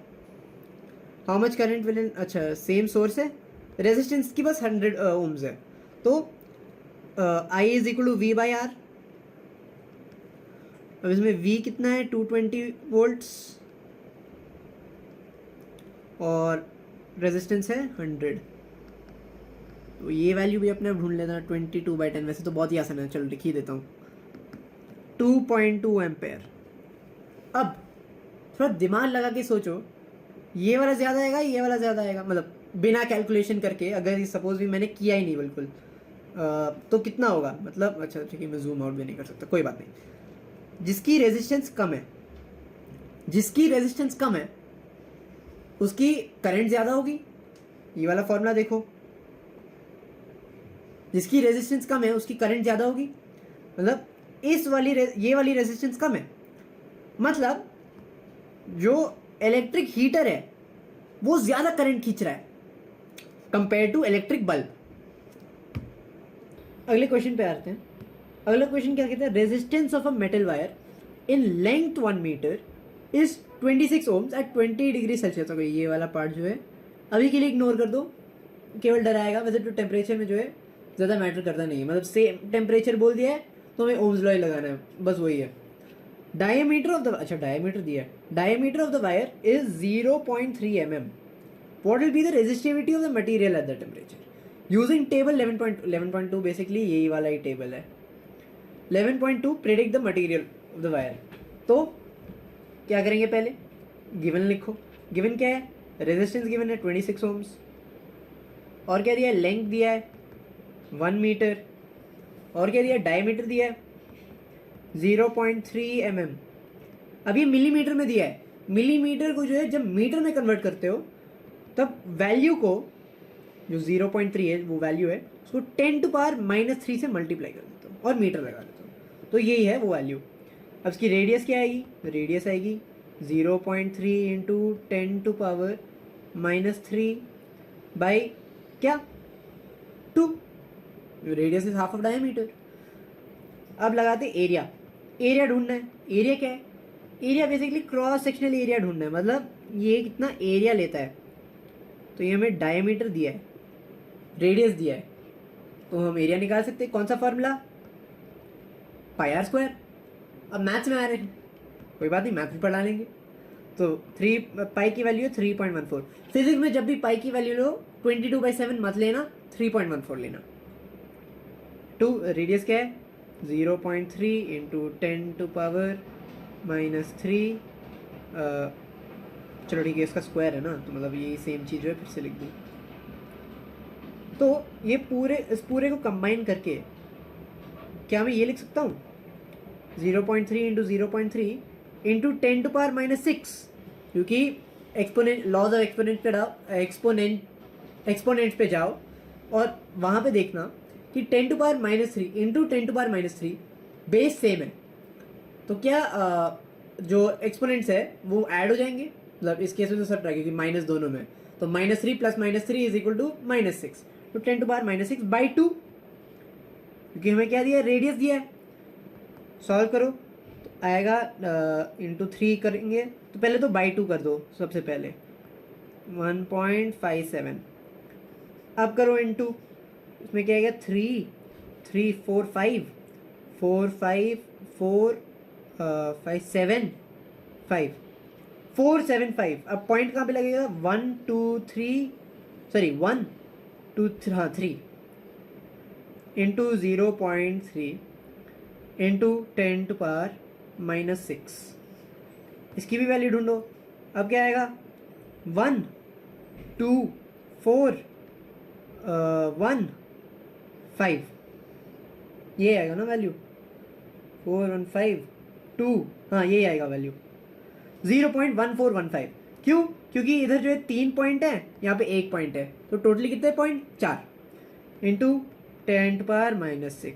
हाउ मच करंट विल, अच्छा सेम सोर्स है, रेजिस्टेंस की बस 100 ओम्स है, तो I is equal to V by R. अब इसमें V कितना है, 220 वोल्ट्स, और रेजिस्टेंस है 100, तो ये वैल्यू भी अपने ढूंढ लेना, 22/10। वैसे तो बहुत ही आसान है, चलो लिख ही देता हूँ, 2.2 एम्पेयर। अब थोड़ा दिमाग लगा के सोचो, ये वाला ज़्यादा आएगा, ये वाला ज़्यादा आएगा, मतलब बिना कैलकुलेशन करके, अगर सपोज भी मैंने किया ही नहीं बिल्कुल, तो कितना होगा, मतलब अच्छा ठीक है, मैं जूम आउट भी नहीं कर सकता, कोई बात नहीं। जिसकी रेजिस्टेंस कम है, जिसकी रेजिस्टेंस कम है उसकी करंट ज़्यादा होगी, ये वाला फॉर्मूला देखो, जिसकी रेजिस्टेंस कम है उसकी करंट ज़्यादा होगी, मतलब ये वाली रेजिस्टेंस कम है, मतलब जो इलेक्ट्रिक हीटर है वो ज़्यादा करंट खींच रहा है कंपेयर टू इलेक्ट्रिक बल्ब। अगले क्वेश्चन पे आते हैं। अगला क्वेश्चन क्या कहता है, resistance of a metal wire in length 1 metre is 26 ohms at 20 degree Celsius. तो ये वाला पार्ट जो है अभी के लिए इग्नोर कर दो, केवल डराएगा। वैसे तो टेम्परेचर में जो है ज़्यादा मैटर करता नहीं है, मतलब सेम टेम्परेचर बोल दिया है तो हमें ओम्स लॉ ही लगाना है, बस वही है। डायमीटर ऑफ द, अच्छा डायमीटर दिया है, diameter of the wire is 0.3 mm। What will be the resistivity of the material at the temperature using table 11.2, basically यही वाला ही टेबल है। 11.2 predict the material of the wire. तो क्या करेंगे, पहले गिवन लिखो। गिवन क्या है, रेजिस्टेंस गिवन है 26 ohms, और क्या दिया है, लेंथ दिया है 1 मीटर, और क्या दिया है, डायमीटर दिया है 0.3 mm। अब ये मिलीमीटर में दिया है, मिलीमीटर को जो है जब मीटर में कन्वर्ट करते हो तब वैल्यू को, जो 0.3 है वो वैल्यू है, उसको 10⁻³ से मल्टीप्लाई कर देता हूँ और मीटर लगा देता हूँ, तो यही है वो वैल्यू। अब इसकी रेडियस क्या आएगी, रेडियस आएगी 0.3 इंटू 10⁻³ बाई क्या, 2, radius is half of diameter. अब लगाते एरिया, एरिया ढूंढना है। एरिया क्या है, area basically cross sectional area ढूंढना है, मतलब ये कितना एरिया लेता है। तो ये हमें डायमीटर दिया है, रेडियस दिया है, तो हम एरिया निकाल सकते हैं। कौन सा फॉर्मूला, पाई r स्क्वायर। अब मैथ्स में आ रहे हैं, कोई बात नहीं, मैथ्स भी पढ़ा लेंगे। तो 3 पाई की वैल्यू है 3.14। फिजिक्स में जब भी पाई की वैल्यू लो 22/7 मत लेना, 3.14 लेना। 2 रेडियस क्या है 0.3 इंटू 10⁻³ चलो ठीक है, इसका स्क्वायर है ना, तो मतलब ये सेम चीज़ है, फिर से लिख दूँ। तो ये इस पूरे को कंबाइन करके क्या मैं ये लिख सकता हूँ 0.3 इंटू 0.3 इंटू 10⁻⁶, क्योंकि एक्सपोनेंट लॉज ऑफ एक्सपोनेंट पे जाओ और वहाँ पे देखना कि 10⁻³ इंटू 10⁻³ बेस सेम है, तो क्या जो एक्सपोनेंट्स है वो ऐड हो जाएंगे, मतलब इस केस में तो सब क्योंकि माइनस दोनों में, तो -3 + -3 इज इक्वल टू -6, तो 10⁻⁶/2, क्योंकि हमें क्या दिया है रेडियस दिया है। सॉल्व करो तो आएगा इंटू 3 करेंगे तो पहले तो /2 कर दो, सबसे पहले 1.57, अब करो इंटू, इसमें क्या आएगा 3 3 4 5 4 5 4 5 7 5 4 7 5। अब पॉइंट कहाँ पे लगेगा 1 2 3 सॉरी 1 2 3 इंटू 0.3 इंटू 10⁻⁻⁶, इसकी भी वैल्यू ढूंढो। अब क्या आएगा 1 2 4 1 5, ये आएगा ना वैल्यू 4 1 5 2, हाँ ये आएगा वैल्यू 0.1415। क्यों? क्योंकि इधर जो है 3 पॉइंट है, यहाँ पे 1 पॉइंट है, तो टोटली कितने पॉइंट 4 इंटू 10⁻⁻⁶,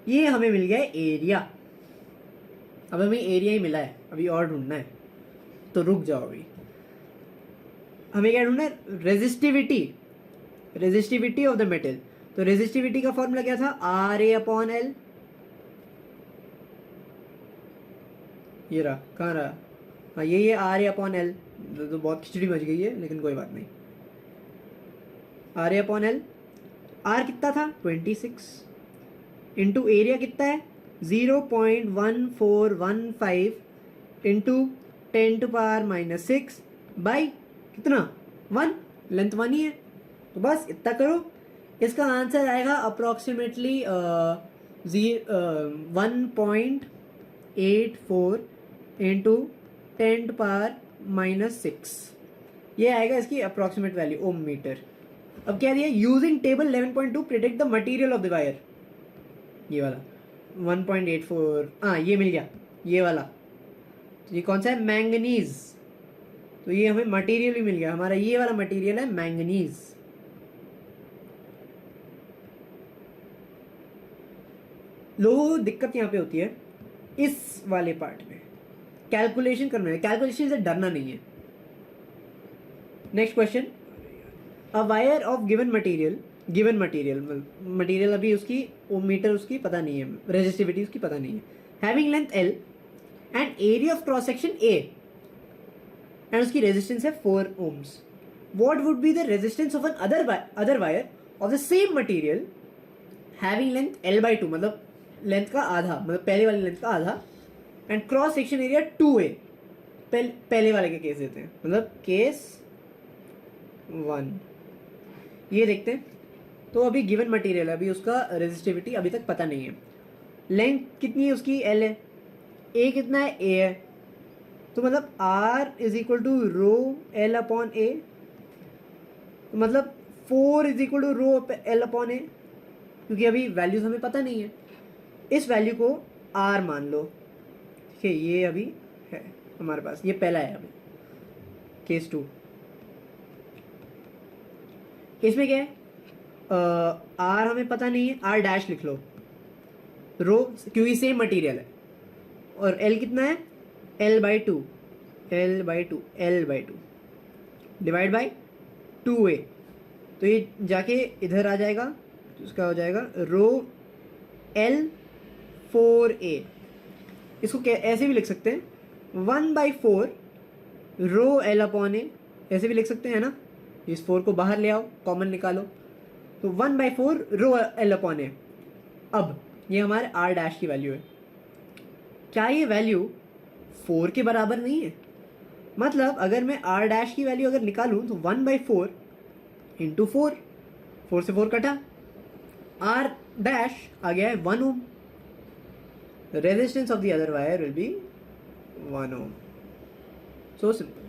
ये हमें मिल गया एरिया। अब हमें एरिया ही मिला है, अभी और ढूंढना है, तो रुक जाओ अभी। हमें क्या ढूंढना है रेजिस्टिविटी ऑफ द मेटल। तो रेजिस्टिविटी का फॉर्मूला क्या था RA/L, ये रहा, कहाँ रहा, हाँ ये RA/L, तो बहुत खिचड़ी मच गई है लेकिन कोई बात नहीं। RA/L, R कितना था 26 इंटू एरिया कितना है 0.1415 इंटू 10⁻⁻⁶ बाई कितना 1, लेंथ 1 ही है, तो बस इतना करो। इसका आंसर आएगा अप्रॉक्सीमेटली 1.84 इंटू 10⁻⁻⁶, ये आएगा इसकी अप्रॉक्सीमेट वैल्यू ओम मीटर। अब क्या दिया using table 11.2 predict the material of the wire, ये वाला 1.84, हाँ ये मिल गया ये वाला, तो ये कौन सा है मैंगनीज, तो ये हमें मटेरियल भी मिल गया, हमारा ये वाला मटेरियल है मैंगनीज। लो दिक्कत यहाँ पे होती है इस वाले पार्ट में, कैलकुलेशन करना है, कैलकुलेशन से डरना नहीं है। Next question, a wire of given material अभी उसकी ओम मीटर उसकी पता नहीं है, रेजिस्टिविटी उसकी पता नहीं है, having length L and area of cross section A and उसकी रेजिस्टेंस है 4 ohms, what would be the resistance of another wire of the same material having length L/2, मतलब लेंथ का आधा, मतलब पहले वाली लेंथ का आधा, and cross section area 2A, पहले वाले के केस देते हैं, मतलब केस 1 ये देखते हैं। तो अभी गिवन मटेरियल है, अभी उसका रेजिस्टिविटी अभी तक पता नहीं है, लेंथ कितनी है उसकी L है, A कितना है A है, तो मतलब R is equal to ρL/A, तो मतलब 4 इज इक्वल टू ρL/A, क्योंकि अभी वैल्यूज हमें पता नहीं है। इस वैल्यू को R मान लो, ठीक है, ये अभी है हमारे पास, ये पहला है अभी केस 2। इसमें क्या है R हमें पता नहीं है, R' लिख लो, रो क्योंकि सेम मटेरियल है, और L कितना है L/2 डिवाइड बाई 2A, तो ये जाके इधर आ जाएगा, तो इसका हो जाएगा ρL/4A। इसको ऐसे भी लिख सकते हैं 1/4 ρL/A, ऐसे भी लिख सकते हैं ना, इस 4 को बाहर ले आओ, कॉमन निकालो, तो 1/4 ρL/A। अब ये हमारे R' की वैल्यू है, क्या ये वैल्यू 4 के बराबर नहीं है? मतलब अगर मैं आर डैश की वैल्यू अगर निकालूं तो 1/4 इंटू 4, 4 से 4 कटा, आर डैश आ गया है 1 ohm, resistance of the other wire will be 1 ohm. So simple.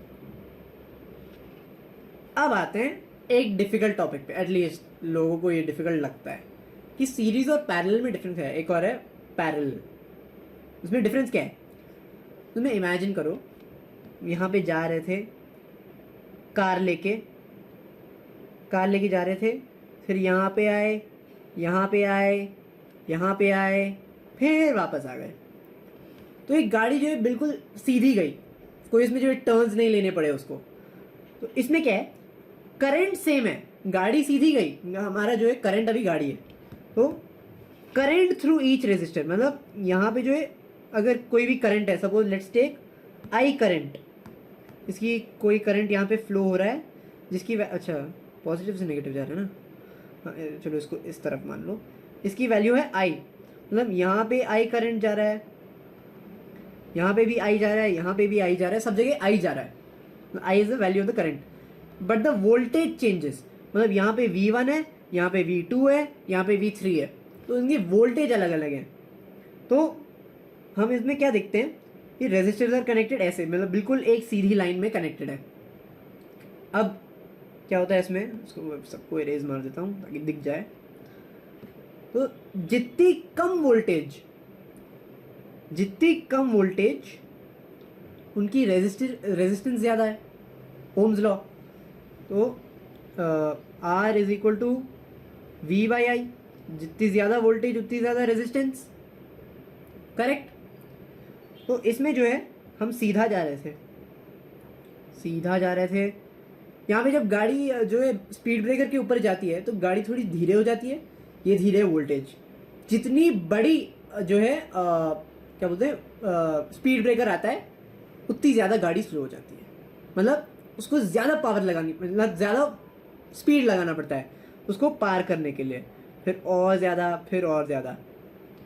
अब आते हैं एक डिफिकल्ट टॉपिक पे, एटलीस्ट लोगों को ये डिफिकल्ट लगता है कि सीरीज और पैरेलल में डिफरेंस है। एक और है पैरेलल, उसमें डिफरेंस क्या है? तुम्हें इमेजिन करो, यहाँ पे जा रहे थे कार लेके जा रहे थे, फिर यहाँ पे आए, यहाँ पे आए, यहाँ पे आए, फिर वापस आ गए। तो एक गाड़ी जो है बिल्कुल सीधी गई, कोई इसमें जो है टर्न्स नहीं लेने पड़े उसको। तो इसमें क्या है, करंट सेम है, गाड़ी सीधी गई, हमारा जो है करंट अभी गाड़ी है, तो करंट थ्रू ईच रेजिस्टर, मतलब यहाँ पे जो है अगर कोई भी करंट है, suppose let's take I current, इसकी कोई करंट यहाँ पे फ्लो हो रहा है जिसकी अच्छा पॉजिटिव से नेगेटिव जा रहा है ना, हाँ, चलो इसको इस तरफ मान लो, इसकी वैल्यू है आई, मतलब यहाँ पे आई करंट जा रहा है, यहाँ पे भी आई जा रहा है, यहाँ पे भी आई जा रहा है, सब जगह आई जा रहा है, I is the value of the current, but the voltage changes, मतलब यहाँ पे V1 है, यहाँ पे V2 है, यहाँ पे V3 है, तो इनकी वोल्टेज अलग अलग है। तो हम इसमें क्या देखते हैं कि रेजिस्टर्स आर कनेक्टेड ऐसे, मतलब बिल्कुल एक सीधी लाइन में कनेक्टेड है। अब क्या होता है इसमें, उसको सबको इरेज मार देता हूँ ताकि दिख जाए। तो जितनी कम वोल्टेज उनकी रेजिस्टेंस ज़्यादा है, ओम्स लॉ। तो R is equal to V/I, जितनी ज़्यादा वोल्टेज उतनी ज़्यादा रेजिस्टेंस, करेक्ट। तो इसमें जो है हम सीधा जा रहे थे, यहाँ पे जब गाड़ी जो है स्पीड ब्रेकर के ऊपर जाती है तो गाड़ी थोड़ी धीरे हो जाती है, ये धीरे वोल्टेज, जितनी बड़ी जो है क्या बोलते हैं स्पीड ब्रेकर आता है उतनी ज़्यादा गाड़ी स्लो हो जाती है, मतलब उसको ज़्यादा पावर लगानी, मतलब ज़्यादा स्पीड लगाना पड़ता है उसको पार करने के लिए, फिर और ज़्यादा,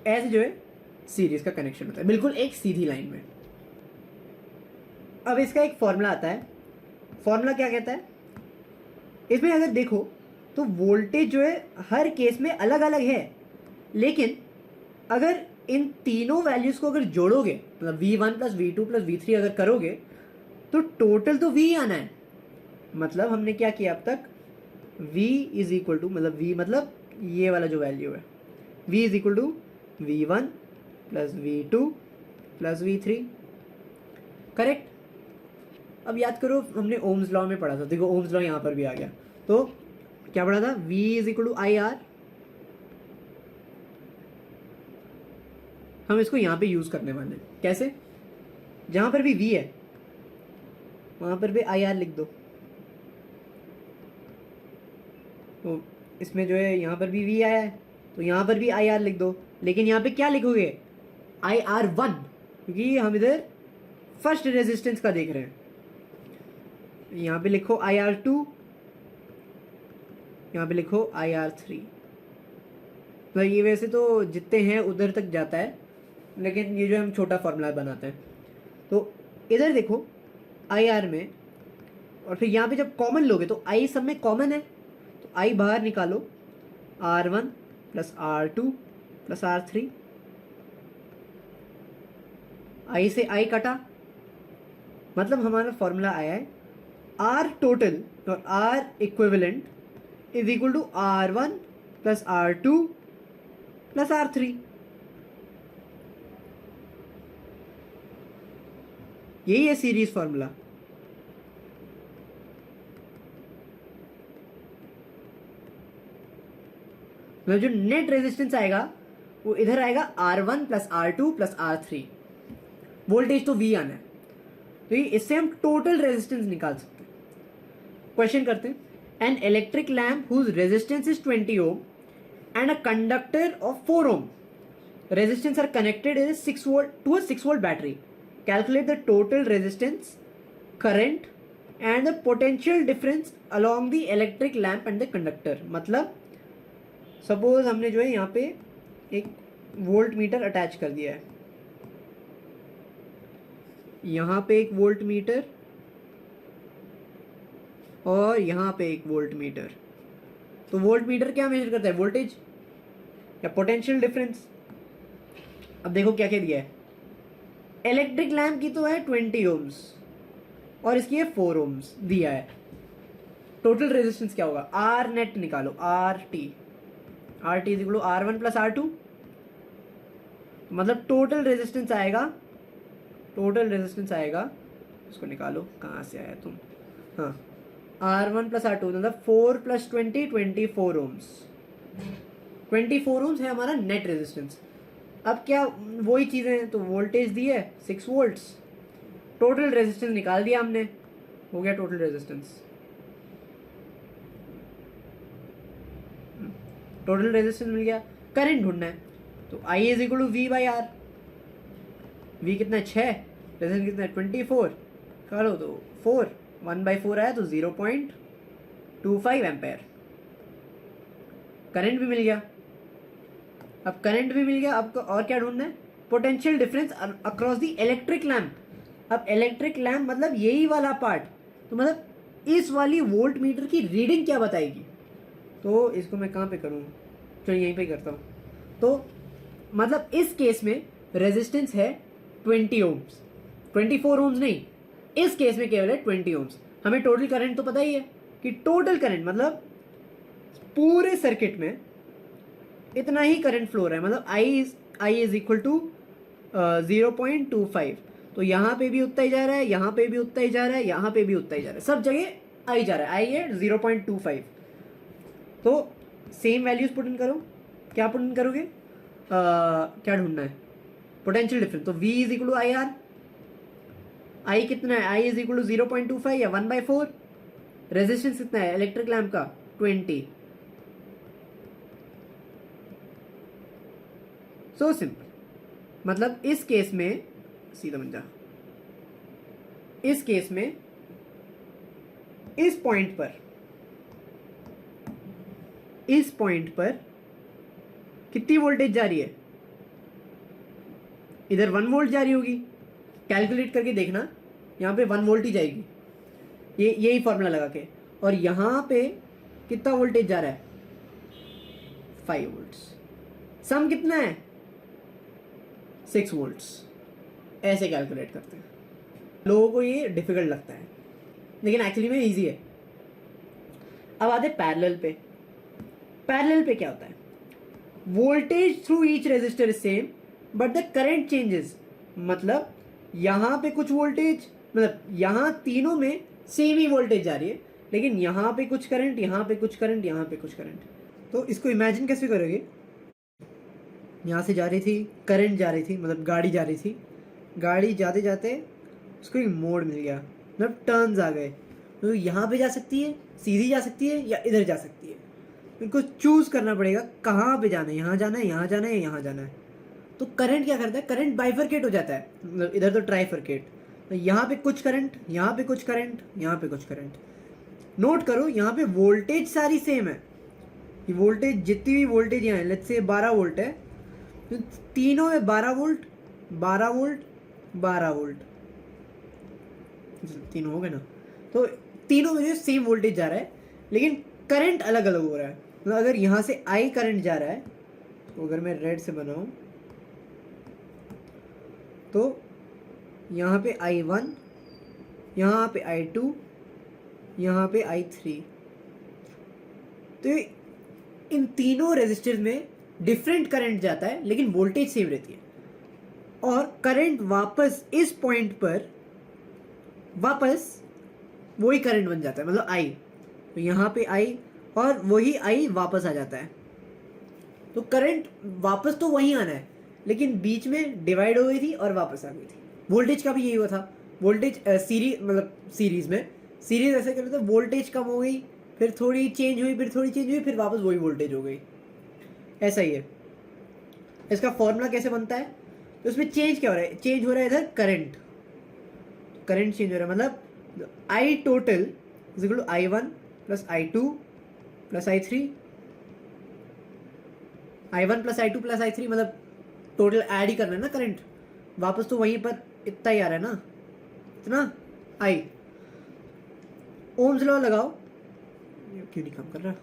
ऐसे जो है सीरीज का कनेक्शन होता है बिल्कुल एक सीधी लाइन में। अब इसका एक फॉर्मूला आता है, फॉर्मूला क्या कहता है, इसमें अगर देखो तो वोल्टेज जो है हर केस में अलग अलग है, लेकिन अगर इन तीनों वैल्यूज को अगर जोड़ोगे, मतलब V1 + V2 + V3 अगर करोगे तो टोटल तो V आना है। मतलब हमने क्या किया अब तक, V इज इक्वल टू, मतलब V मतलब ये वाला जो वैल्यू है, V is equal to V1 + V2 + V3, correct. अब याद करो हमने ओम्स लॉ में पढ़ा था, देखो ओम्स लॉ यहाँ पर भी आ गया, तो क्या पढ़ा था, V is equal to IR, हम इसको यहाँ पे यूज करने वाले हैं, कैसे, जहाँ पर भी V है वहाँ पर भी IR लिख दो, तो इसमें जो है यहाँ पर भी V आया है तो यहाँ पर भी IR लिख दो, लेकिन यहाँ पे क्या लिखोगे, IR1, क्योंकि हम इधर फर्स्ट रेजिस्टेंस का देख रहे हैं। यहाँ पे लिखो IR2, यहाँ पे लिखो IR3, तो ये वैसे तो जितने हैं उधर तक जाता है, लेकिन ये जो हम छोटा फॉर्मूला बनाते हैं, तो इधर देखो IR में, और फिर यहाँ पे जब कॉमन लोगे तो I सब में कॉमन है, तो I बाहर निकालो, R1 + R2 + R3, I से I कटा, मतलब हमारा फॉर्मूला आया है R टोटल और R equivalent is equal to R1 + R2 + R3। यही है सीरीज फॉर्मूला। मतलब जो नेट रेजिस्टेंस आएगा वो इधर आएगा R1 + R2 + R3, वोल्टेज तो V आना है, तो ये इससे हम टोटल रेजिस्टेंस निकाल सकते हैं। क्वेश्चन करते हैं, an electric lamp whose resistance is 20 ohm and a conductor of 4 ohm resistance are connected is 6 volt to a 6 volt battery, calculate the total resistance, current and the potential difference along the electric lamp and the conductor. मतलब suppose हमने जो है यहाँ पे एक volt meter attach कर दिया है, यहाँ पे एक वोल्ट मीटर और यहाँ पे एक वोल्ट मीटर। तो वोल्ट मीटर क्या मेजर करता है, वोल्टेज या पोटेंशियल डिफरेंस। अब देखो क्या क्या दिया है, इलेक्ट्रिक लैम्प की तो है 20 ओम्स और इसकी है 4 ओम्स दिया है। टोटल रेजिस्टेंस क्या होगा, आर नेट निकालो, R T is equal to R1 plus R2, मतलब टोटल रेजिस्टेंस आएगा, उसको निकालो कहाँ से आया तुम, हाँ R1 प्लस R2 मतलब 4 प्लस 20 24 ओम्स, 24 ओम्स है हमारा नेट रेजिस्टेंस। अब क्या वही चीज़ें हैं, तो वोल्टेज दी है 6 वोल्ट्स, टोटल रेजिस्टेंस निकाल दिया हमने, हो गया टोटल रेजिस्टेंस। टोटल रेजिस्टेंस मिल गया। करंट ढूंढना है तो I is equal to V by R. V कितना है 6, रेजिस्टेंस कितना है 24, करो तो 4, 1/4 आया तो 0.25 एम्पेयर। करंट भी मिल गया। अब करंट भी मिल गया, अब और क्या ढूंढना है, potential difference across the electric lamp. अब इलेक्ट्रिक लैम्प मतलब यही वाला पार्ट, तो मतलब इस वाली वोल्ट मीटर की रीडिंग क्या बताएगी। तो इसको मैं कहाँ पे करूँ, चलिए यहीं पे करता हूँ। तो मतलब इस केस में रेजिस्टेंस है 20 ओम्स, 24 ओम्स नहीं, इस केस में केवल है 20 ओम्स। हमें टोटल करंट तो पता ही है कि टोटल करंट मतलब पूरे सर्किट में इतना ही करंट फ्लो रहा है, मतलब I इज इक्वल टू 0.25। तो यहाँ पे भी उतना ही जा रहा है, यहाँ पे भी उतना ही जा रहा है, यहाँ पे भी उतना ही जा रहा है, सब जगह आई जा रहा है, I है 0.25। तो सेम वैल्यूज पुट इन करो, क्या पुट इन करोगे, क्या ढूंढना है, पोटेंशियल डिफरेंस। तो V is equal to I R, I कितना है, I इज इक्वल टू 0.25 या 1/4, रेजिस्टेंस कितना है इलेक्ट्रिक लैम्प का 20। सो सिंपल, मतलब इस केस में सीधा बन जा, इस केस में इस पॉइंट पर कितनी वोल्टेज जा रही है, इधर 1 वोल्ट जा रही होगी, कैलकुलेट करके देखना, यहाँ पे 1 वोल्ट ही जाएगी, यही फॉर्मूला लगा के। और यहाँ पे कितना वोल्टेज जा रहा है 5 वोल्ट्स, सम कितना है 6 वोल्ट्स। ऐसे कैलकुलेट करते हैं, लोगों को ये डिफिकल्ट लगता है लेकिन एक्चुअली में इजी है। अब आते पैरेलल पे। पैरेलल पे क्या होता है, voltage through each resistor is same but the current changes, मतलब यहाँ पे कुछ वोल्टेज, मतलब यहाँ तीनों में सेम ही वोल्टेज जा रही है, लेकिन यहाँ पे कुछ करंट, यहाँ पे कुछ करंट, यहाँ पे कुछ करंट। तो इसको इमेजिन कैसे करोगे, यहाँ से जा रही थी, करंट जा रही थी, मतलब गाड़ी जा रही थी, गाड़ी जाते जाते उसको एक मोड़ मिल गया, मतलब टर्न्स आ गए, तो यहाँ पे जा सकती है, सीधी जा सकती है या इधर जा सकती है, इनको चूज करना पड़ेगा कहाँ पे जाना है, यहाँ जाना है, यहाँ जाना है, यहाँ जाना है। तो करंट क्या करता है, करंट बाइफरकेट हो जाता है, मतलब इधर तो ट्राइफरकेट, तो यहाँ पे कुछ करंट, यहाँ पे कुछ करंट, यहाँ पे कुछ करंट। नोट करो यहाँ पे वोल्टेज सारी सेम है, ये वोल्टेज जितनी भी वोल्टेज यहाँ है, लेट्स से 12 वोल्ट है, तो तीनों में 12 वोल्ट 12 वोल्ट 12 वोल्ट, तीनों हो गए ना। तो तीनों में जो सेम वोल्टेज जा रहा है लेकिन करंट अलग अलग हो रहा है। मतलब अगर यहाँ से I करंट जा रहा है, तो अगर मैं रेड से बनाऊं तो यहाँ पे I1, यहाँ पे I2, यहाँ पे I3, तो इन तीनों रेजिस्टर्स में डिफरेंट करंट जाता है लेकिन वोल्टेज सेम रहती है, और करंट वापस इस पॉइंट पर वापस वही करंट बन जाता है, मतलब I, तो यहाँ पे I और वही I वापस आ जाता है। तो करंट वापस तो वहीं आना है लेकिन बीच में डिवाइड हो गई थी और वापस आ गई थी। वोल्टेज का भी यही हुआ था, वोल्टेज सीरीज में ऐसे कर रहे थे, वोल्टेज कम हो गई, फिर थोड़ी चेंज हुई, फिर थोड़ी चेंज हुई, फिर वापस वही वोल्टेज हो गई। ऐसा ही है। इसका फॉर्मूला कैसे बनता है, तो उसमें चेंज क्या हो रहा है, चेंज हो रहा है इधर करंट चेंज हो रहा है, मतलब I total is equal to I1 plus I2 plus I3, I1 plus I2 plus I3, मतलब टोटल ऐड ही करना है ना करंट, वापस तो वहीं पर इतना ही आ रहा है ना, इतना I। ओम्स लॉ लगाओ, क्यों नहीं काम कर रहा,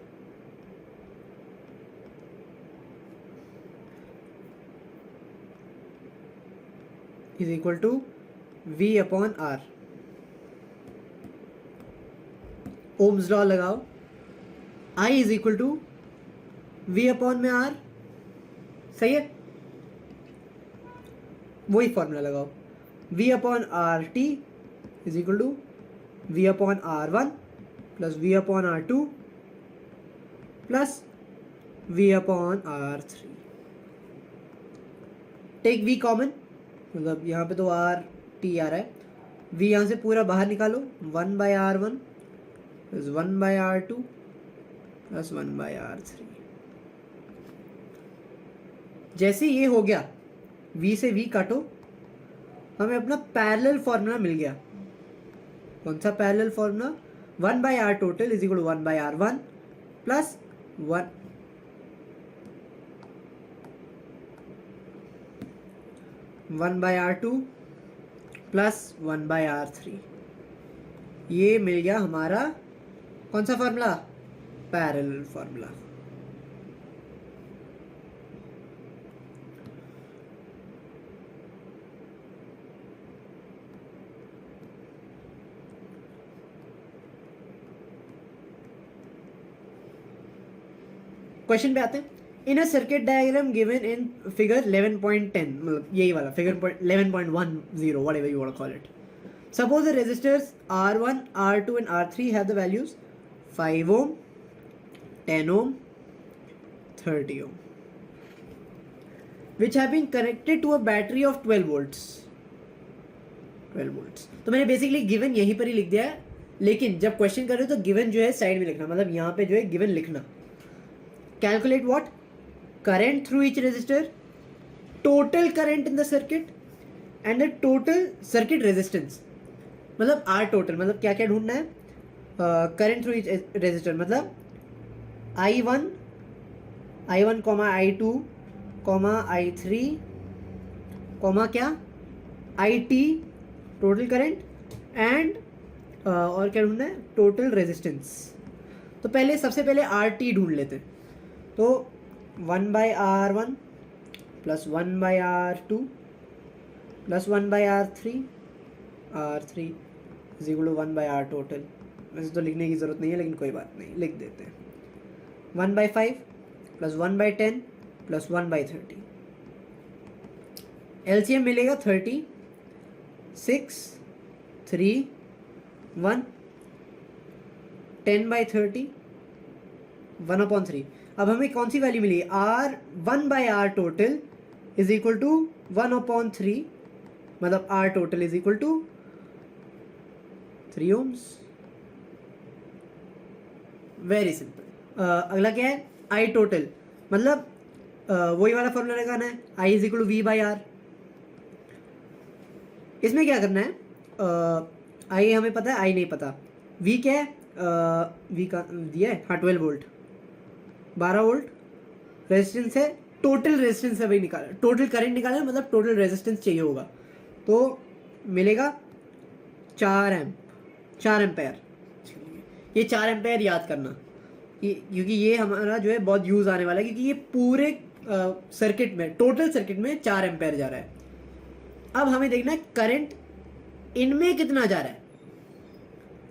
is equal to V upon R। Ohm's law लगाओ, I is equal to V upon में R, सही है, वही फॉर्मूला लगाओ, V upon R T is equal to V upon R1 plus V upon R2 plus V upon R3। Take V common, मतलब यहाँ पे तो आर टी आ रहा है, V यहाँ से पूरा बाहर निकालो, 1/R1 plus 1/R2 plus 1/R3। जैसे ये हो गया, V से V काटो, हमें अपना पैरेलल फॉर्मूला मिल गया। कौन सा parallel formula? 1/R total is equal to 1/R1 plus 1/R2 plus 1/R3। ये मिल गया हमारा कौन सा फॉर्मूला? Parallel formula. क्वेश्चन पे आते हैं। In a circuit diagram given in figure 11.10, मतलब यही वाला figure 11.10 whatever you want to call it. Suppose the resistors R1, R2 and R3 have the values 5 ohm, 10 ohm, 30 ohm, which have been connected to a battery of 12 volts. 12 volts। तो मैंने basically given यहीं पर ही लिख दिया है, लेकिन जब question कर रहे हो तो गिवन जो है साइड में लिखना, मतलब यहाँ पे जो है गिवन लिखना। Calculate what? Current through each resistor, total current in the circuit and the total circuit resistance. मतलब आर टोटल, मतलब क्या क्या ढूंढना है? करंट थ्रू ईच रेजिस्टर, मतलब I1, I2, I3, क्या IT, टोटल करंट, एंड और क्या ढूंढना है? Total resistance. तो पहले सबसे पहले RT ढूंढ लेते हैं। तो 1/R1 plus 1/R2 plus 1/R3, R3 is equal to 1/R total. वैसे तो लिखने की ज़रूरत नहीं है, लेकिन कोई बात नहीं, लिख देते हैं। 1/5 प्लस 1/10 प्लस 1/30। LCM मिलेगा 30, 6, 3, 1, 10/30, 1/3। अब हमें कौन सी वैल्यू मिली? R1/R total is equal to 1/3, मतलब R total is equal to 3 ohms। Very simple. अगला क्या है? I टोटल, मतलब वही वाला फॉर्मूला लगाना है, I is equal to V/R। इसमें क्या करना है? I हमें पता है, I नहीं पता। V क्या है? V का दिया है, हाँ 12 वोल्ट, 12 वोल्ट रेजिस्टेंस है, टोटल रेजिस्टेंस है भाई निकाला, टोटल करंट निकाला है, मतलब टोटल रेजिस्टेंस चाहिए होगा, तो मिलेगा 4 एम्पेयर। ये 4 एम्पेयर याद करना, क्योंकि ये हमारा जो है बहुत यूज आने वाला है, क्योंकि ये पूरे सर्किट में, टोटल सर्किट में 4 एम्पेयर जा रहा है। अब हमें देखना है करंट इनमें कितना जा रहा है,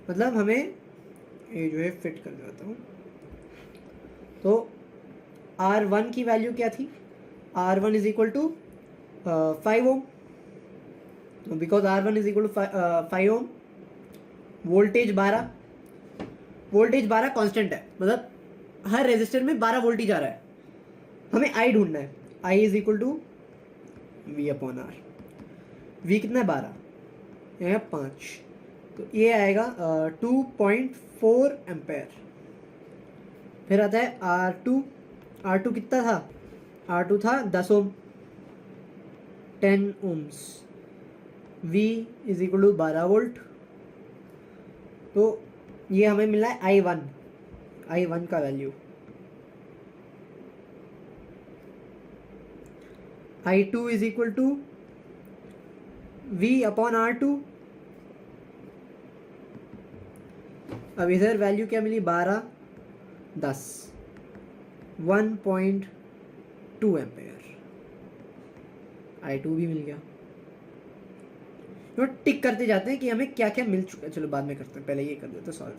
मतलब हमें ये जो है फिट कर देता हूँ। तो R1 की वैल्यू क्या थी? R1 is equal to 5 ohm, because R1 is equal to 5 ohm. Voltage 12 constant है, मतलब हर रेजिस्टर में 12 वोल्ट ही जा रहा है। हमें I ढूंढना है, I is equal to V/R। V कितना है? 12, यहाँ 5, तो ये आएगा 2.4 एम्पेयर। फिर आता है R2 कितना था? R2 था 10 ohm, 10 ohms. V is equal to 12 volt, तो ये हमें मिला है I1 का value. I2 is equal to V/R2, अब इधर वैल्यू क्या मिली 12 10 1.2 एम्पेयर। I2 भी मिल गया। तो टिक करते जाते हैं कि हमें क्या क्या मिल चुका है। चलो बाद में करते हैं, पहले ये कर देते सॉल्व।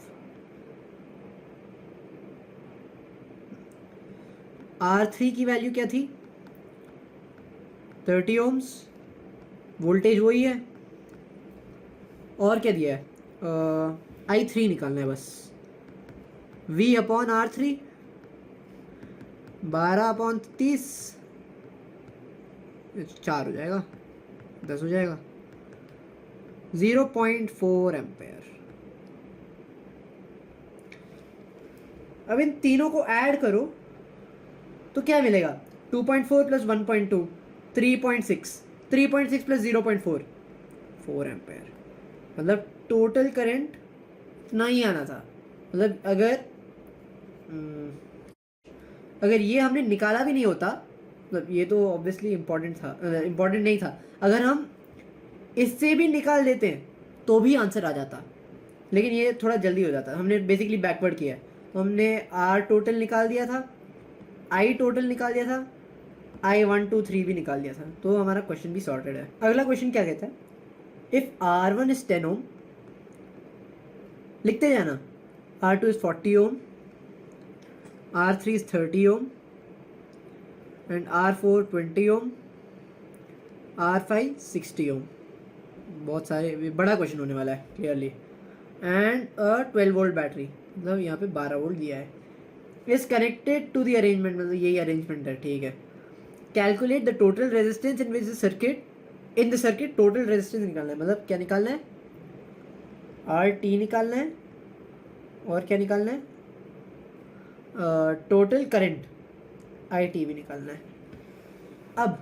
R3 की वैल्यू क्या थी 30 ओम्स, वोल्टेज वही है, और क्या दिया है I3 निकालना है बस। V/R3 12/30 4 हो जाएगा, 10 हो जाएगा, 0.4 एम्पेयर। अब इन तीनों को ऐड करो तो क्या मिलेगा 2.4 प्लस 1.2 3.6 3.6 प्लस 0.4 4 एम्पेयर। मतलब टोटल करंट इतना ही आना था। मतलब अगर ये हमने निकाला भी नहीं होता, मतलब ये तो ऑब्वियसली इम्पोर्टेंट था, इम्पोर्टेंट नहीं था, अगर हम इससे भी निकाल देते हैं तो भी आंसर आ जाता, लेकिन ये थोड़ा जल्दी हो जाता। हमने बेसिकली बैकवर्ड किया है, तो हमने आर टोटल निकाल दिया था, आई टोटल निकाल दिया था, I1 2 3 भी निकाल दिया था, तो हमारा क्वेश्चन भी सॉर्टेड है। अगला क्वेश्चन क्या कहता है, इफ R1 इज 10 ओम, लिखते जाना, R2 is 40 ohm, R3 is 30 ohm and R4 20 ohm, R5 60 ohm. बहुत सारे, बड़ा क्वेश्चन होने वाला है क्लियरली। एंड 12 वोल्ट बैटरी, मतलब यहाँ पे 12 वोल्ट दिया है, is connected to the arrangement, मतलब यही अरेंजमेंट है, ठीक है। Calculate the total resistance in which the circuit, in the circuit total resistance निकालना है। मतलब क्या निकालना है, RT निकालना है, और क्या निकालना है, टोटल करंट IT भी निकालना है। अब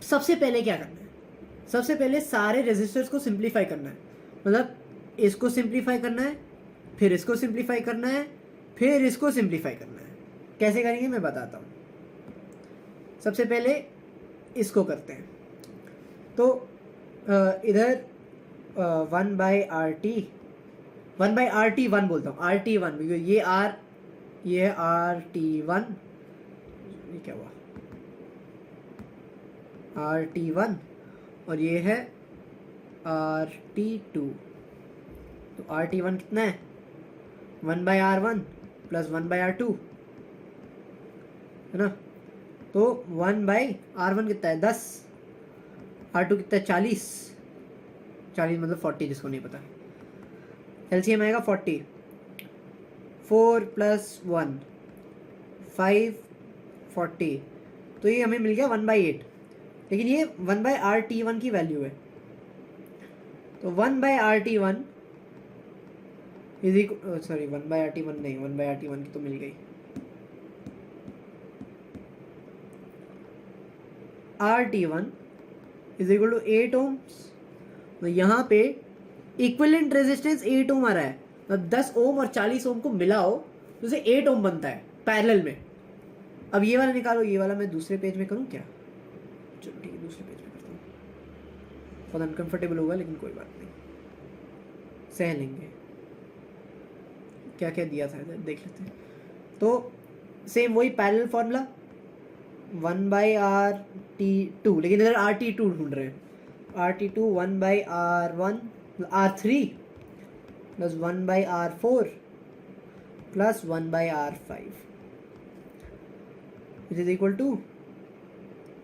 सबसे पहले क्या करना है, सबसे पहले सारे रेजिस्टर्स को सिंप्लीफाई करना है। मतलब इसको सिंप्लीफाई करना है, फिर इसको सिंप्लीफाई करना है, फिर इसको सिंप्लीफाई करना है। कैसे करेंगे मैं बताता हूँ। सबसे पहले इसको करते हैं, तो इधर 1/RT 1/RT1 बोलता हूँ, RT1, ये R, ये है RT1, ये क्या हुआ RT1, और ये है RT2। तो RT1 कितना है 1/R1 प्लस 1/R2 है ना। तो 1/R1 कितना है 10, R2 कितना है 40 मतलब 40, जिसको नहीं पता। LCM आएगा 40, 4 प्लस 1 5 40, तो ये हमें मिल गया 1/8। लेकिन ये 1/RT1 की वैल्यू है, तो 1/RT1 is equal, sorry 1/RT1 नहीं, 1/RT1 की तो मिल गई, RT1 is equal to 8 ohms. तो यहाँ पे इक्विवेलेंट रेजिस्टेंस 8 ओम आ रहा है, मतलब 10 ओम और 40 ओम को मिलाओ तो उसे 8 ओम बनता है पैरेलल में। अब ये वाला निकालो, ये वाला मैं दूसरे पेज में करूँ क्या, चलो ठीक है दूसरे पेज में करता हूँ, बहुत अनकंफर्टेबल होगा लेकिन कोई बात नहीं, सह लेंगे। क्या क्या दिया था इधर देख लेते हैं। तो सेम वही पैरेलल फॉर्मूला 1/RT2, लेकिन इधर RT2 ढूंढ रहे हैं, RT2 1/R1 R3 plus 1/R4 plus 1/R5 is equal to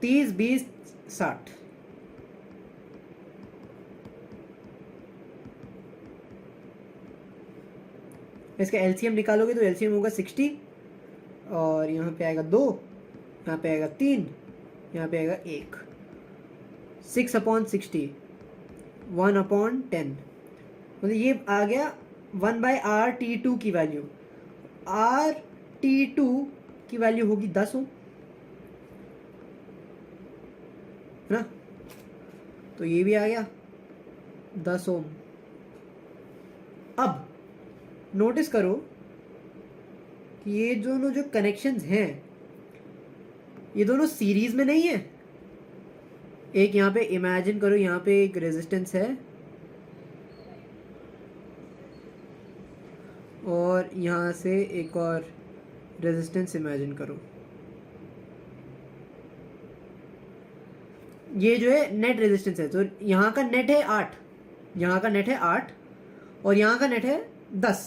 30 20 60। इसका LCM निकालोगे तो LCM होगा 60, और यहाँ पे आएगा 2, यहाँ पे आएगा 3, यहाँ पे आएगा 1, 6/60 1/10, मतलब ये आ गया 1/RT2 की वैल्यू। RT2 की वैल्यू होगी 10 ओम, है ना, तो ये भी आ गया 10 ओम। अब नोटिस करो कि ये दोनों जो कनेक्शंस हैं ये दोनों सीरीज में नहीं है। एक यहाँ पे इमेजिन करो, यहाँ पे एक रेजिस्टेंस है, और यहाँ से एक और रेजिस्टेंस इमेजिन करो। ये जो है नेट रेजिस्टेंस है, तो यहाँ का नेट है 8, यहाँ का नेट है 8 और यहाँ का नेट है 10।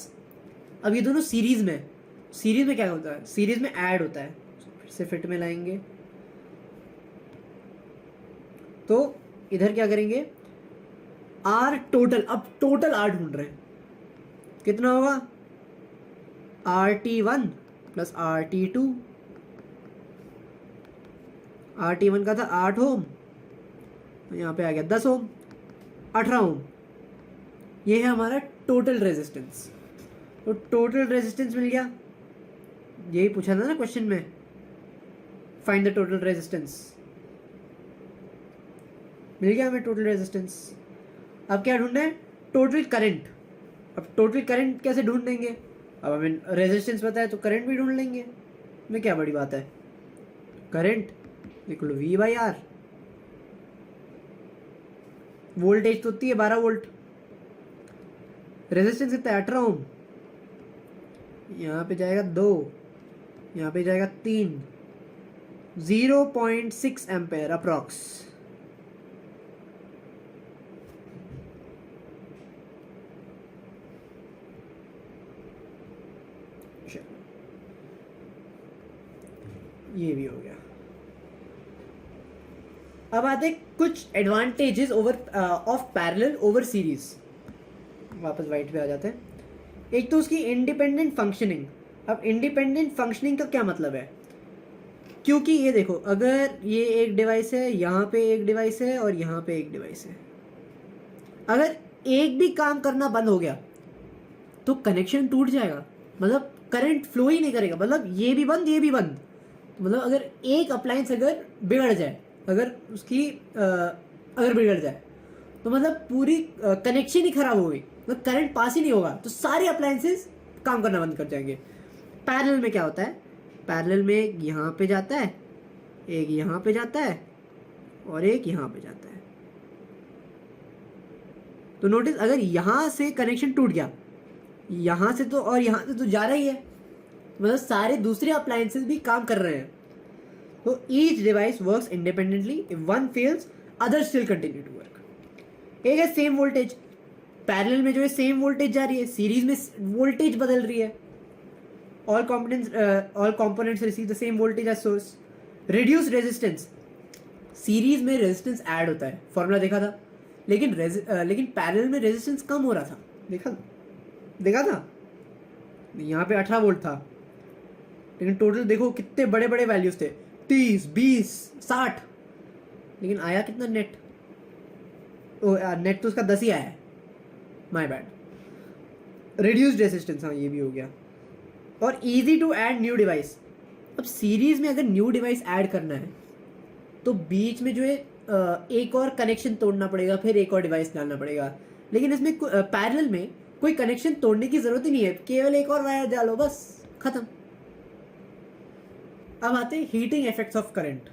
अब ये दोनों सीरीज में, सीरीज में क्या होता है, सीरीज में ऐड होता है। फिर से फिट में लाएंगे तो इधर क्या करेंगे, आर टोटल, अब टोटल आर ढूंढ रहे हैं, कितना होगा, RT1 प्लस RT2। RT1 का था 8 ओम, यहाँ पे आ गया 10 ओम, 18 ओम। ये है हमारा टोटल रेजिस्टेंस। तो टोटल रेजिस्टेंस मिल गया, यही पूछा था ना क्वेश्चन में, फाइंड द टोटल रेजिस्टेंस। मिल गया हमें टोटल रेजिस्टेंस। अब क्या ढूंढना है, टोटल करंट। अब टोटल करंट कैसे ढूंढेंगे, अब हमें रेजिस्टेंस पता है तो करंट भी ढूंढ लेंगे, में क्या बड़ी बात है। करंट इक्वल V/R, वोल्टेज तो होती है 12 वोल्ट, रेजिस्टेंस कितना है 18 ओम, यहाँ पे जाएगा 2, यहाँ पे जाएगा 3, 0.6 एम्पेयर अप्रॉक्स। ये भी हो गया। अब आते हैं कुछ advantages over of parallel over series. वापस वाइट पे आ जाते हैं। एक तो उसकी इंडिपेंडेंट फंक्शनिंग। अब इंडिपेंडेंट फंक्शनिंग का क्या मतलब है, क्योंकि ये देखो, अगर ये एक डिवाइस है, यहाँ पे एक डिवाइस है और यहाँ पे एक डिवाइस है, अगर एक भी काम करना बंद हो गया तो कनेक्शन टूट जाएगा, मतलब करंट फ्लो ही नहीं करेगा, मतलब ये भी बंद ये भी बंद। मतलब अगर एक अप्लायंस अगर बिगड़ जाए, अगर उसकी अगर बिगड़ जाए तो मतलब पूरी कनेक्शन ही खराब हो गई, मतलब करंट पास ही नहीं होगा, तो सारे अप्लायंसेस काम करना बंद कर जाएंगे। पैरेलल में क्या होता है, पैरेलल में एक यहाँ पे जाता है, एक यहाँ पे जाता है और एक यहाँ पे जाता है। तो नोटिस, अगर यहाँ से कनेक्शन टूट गया, यहाँ से तो और यहाँ से तो जा रहा ही है, मतलब सारे दूसरे अप्लायंसेस भी काम कर रहे हैं। तो each device works independently, if one fails other still continue to work. एक है सेम वोल्टेज, पैरेलल में जो है सेम वोल्टेज जा रही है, सीरीज में वोल्टेज बदल रही है। All components receive the same voltage as source. Reduce resistance, series में रेजिस्टेंस ऐड होता है, फॉर्मूला देखा था, लेकिन पैरेलल में रेजिस्टेंस कम हो रहा था, देखा था। यहाँ पे 18 वोल्ट था, लेकिन टोटल देखो कितने बड़े बड़े वैल्यूज थे, 30, 20, 60, लेकिन आया कितना नेट, नेट तो उसका 10 ही आया है, माय बैड। रिड्यूस्ड रेजिस्टेंस, हाँ ये भी हो गया। और easy to add new device. अब सीरीज में अगर न्यू डिवाइस ऐड करना है तो बीच में जो है एक और कनेक्शन तोड़ना पड़ेगा, फिर एक और डिवाइस डालना पड़ेगा, लेकिन इसमें पैरेलल में कोई कनेक्शन तोड़ने की जरूरत ही नहीं है, केवल एक और वायर डालो बस, खत्म। अब आते हैं हीटिंग इफेक्ट्स ऑफ करंट।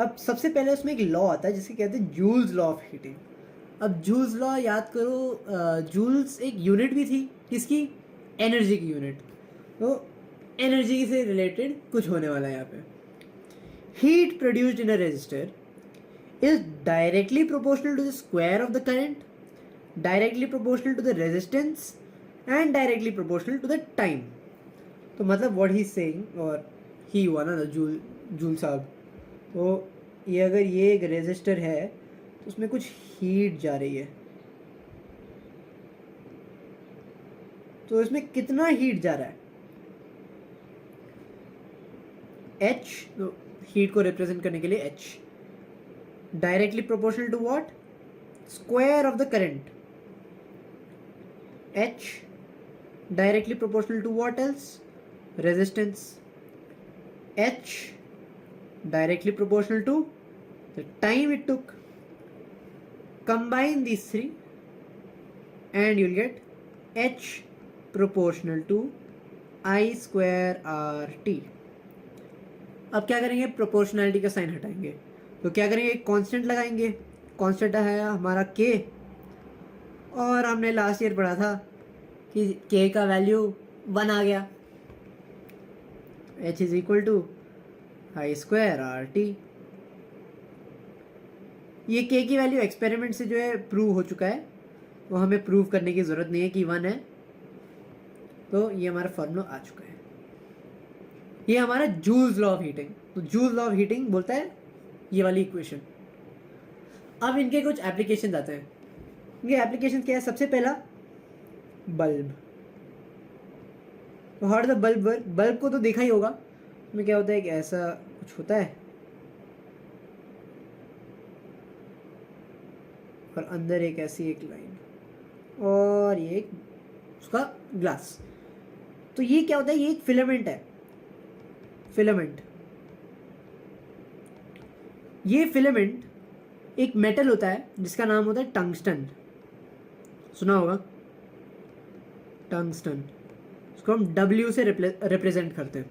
अब सबसे पहले उसमें एक लॉ आता है जिसे कहते हैं जूल्स लॉ ऑफ हीटिंग। अब जूल्स लॉ याद करो, जूल्स एक यूनिट भी थी, किसकी, एनर्जी की यूनिट। तो एनर्जी से रिलेटेड कुछ होने वाला है यहाँ पे। Heat produced in a resistor is directly proportional to the square of the current, directly proportional to the resistance and directly proportional to the time. तो मतलब व्हाट ही सेइंग, और ही हुआ ना जूल साहब, तो ये अगर ये एक रेजिस्टर है तो उसमें कुछ हीट जा रही है, तो इसमें कितना हीट जा रहा है, H, तो हीट को रिप्रेजेंट करने के लिए H, directly proportional to what, square of the current, H directly proportional to what else, resistance, H directly proportional to the time it took. Combine these three and you'll get H proportional to I square RT. अब क्या करेंगे, proportionality का sign हटाएंगे, तो क्या करेंगे, एक constant लगाएंगे, कांस्टेंट है हमारा K, और हमने लास्ट ईयर पढ़ा था कि k का वैल्यू 1 आ गया, h is equal to I square R T. ये k की वैल्यू एक्सपेरिमेंट से जो है प्रूव हो चुका है, वो हमें प्रूव करने की ज़रूरत नहीं है कि 1 है। तो ये हमारा फॉर्मूला आ चुका है। ये हमारा जूल्स लॉ ऑफ हीटिंग। तो जूल्स लॉ ऑफ हीटिंग बोलता है ये वाली इक्वेशन। अब इनके कुछ एप्लीकेशन आते हैं। इनके एप्लीकेशन क्या है? सबसे पहला बल्ब। तो how does the bulb work? Bulb को तो देखा ही होगा, उसमें क्या होता है कि ऐसा कुछ होता है और अंदर एक ऐसी एक लाइन और ये एक उसका ग्लास। तो ये क्या होता है? ये एक फिलामेंट है, फिलामेंट। ये फिलामेंट एक मेटल होता है जिसका नाम होता है टंगस्टन। सुना होगा टंगस्टन, उसको हम W से रिप्रेजेंट करते हैं।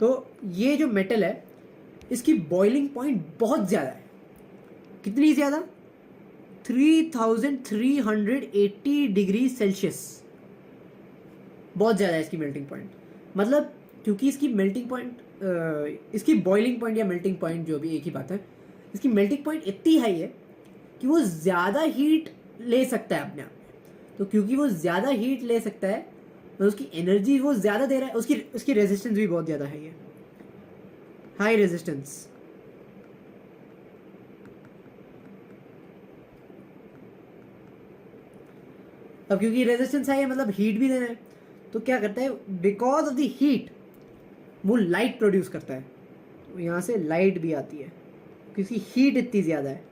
तो ये जो मेटल है इसकी बॉइलिंग पॉइंट बहुत ज़्यादा है। कितनी ज़्यादा? 3380 डिग्री सेल्सियस, बहुत ज़्यादा है इसकी मेल्टिंग पॉइंट। मतलब क्योंकि इसकी मेल्टिंग पॉइंट, इसकी बॉइलिंग पॉइंट या मेल्टिंग पॉइंट जो भी एक ही बात है, इसकी मेल्टिंग पॉइंट इतनी हाई है कि वो ज़्यादा हीट ले सकता है अपने आप में। तो क्योंकि वो ज़्यादा हीट ले सकता है तो उसकी एनर्जी वो ज़्यादा दे रहा है, उसकी रेजिस्टेंस भी बहुत ज़्यादा हाई है, हाई रेजिस्टेंस। अब क्योंकि रेजिस्टेंस हाई है मतलब हीट भी देना है, तो क्या करता है? बिकॉज ऑफ द हीट वो लाइट प्रोड्यूस करता है। तो यहाँ से लाइट भी आती है क्योंकि हीट इतनी ज़्यादा है।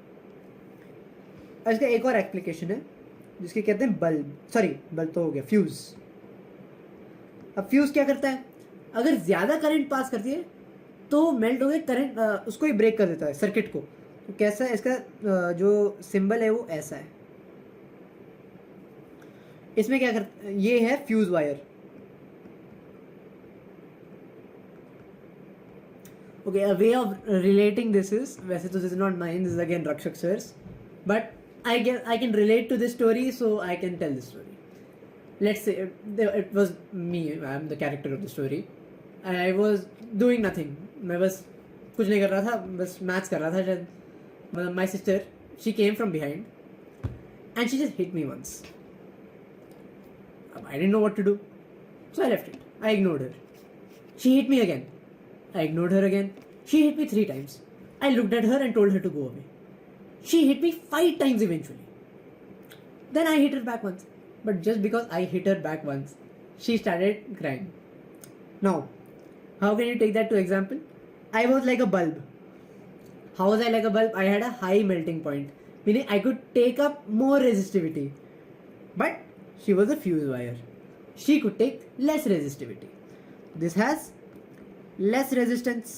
अब इसका एक और एप्लीकेशन है जिसके कहते हैं बल्ब, सॉरी बल्ब तो हो गया, फ्यूज़। अब फ्यूज़ क्या करता है? अगर ज़्यादा करंट पास करती है तो मेल्ट हो गए करंट, उसको ही ब्रेक कर देता है, सर्किट को। तो कैसा है इसका जो सिंबल है वो ऐसा है। इसमें क्या करता, ये है fuse wire. Okay, a way of relating this is, वैसे तो this is not mine, this is again Rakshak sir's, but I can relate to this story, so I can tell this story. Let's say it was me, I am the character of the story. I was doing nothing, मैं बस कुछ नहीं कर रहा था, बस maths कर रहा था शायद। मतलब my sister, she came from behind and she just hit me once. I didn't know what to do, so I left it. I ignored her. She hit me again. I ignored her again. She hit me 3 times. I looked at her and told her to go away. She hit me 5 times eventually. Then I hit her back once. But just because I hit her back once, she started crying. Now, how can you take that to example? I was like a bulb. How was I like a bulb? I had a high melting point, meaning I could take up more resistivity. But she was a fuse wire. She could take less resistivity. This has less resistance.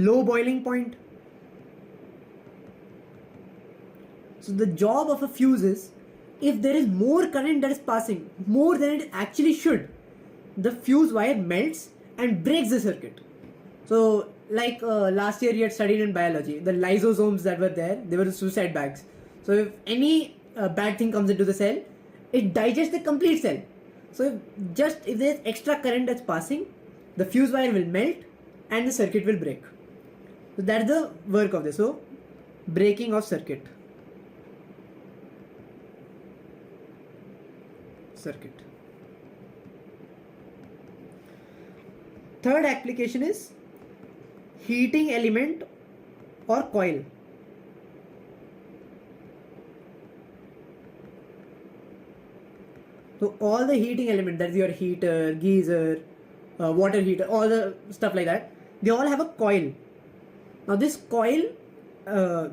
Low boiling point. So the job of a fuse is, if there is more current that is passing, more than it actually should, the fuse wire melts and breaks the circuit. So like last year you had studied in biology, the lysosomes that were there, they were the suicide bags. So if any bad thing comes into the cell, it digests the complete cell. So if there's extra current that's passing, the fuse wire will melt and the circuit will break. So that's the work of this. So breaking of circuit. Third application is heating element or coil. So all the heating element, that's your heater, geyser, water heater, all the stuff like that, they all have a coil. Now this coil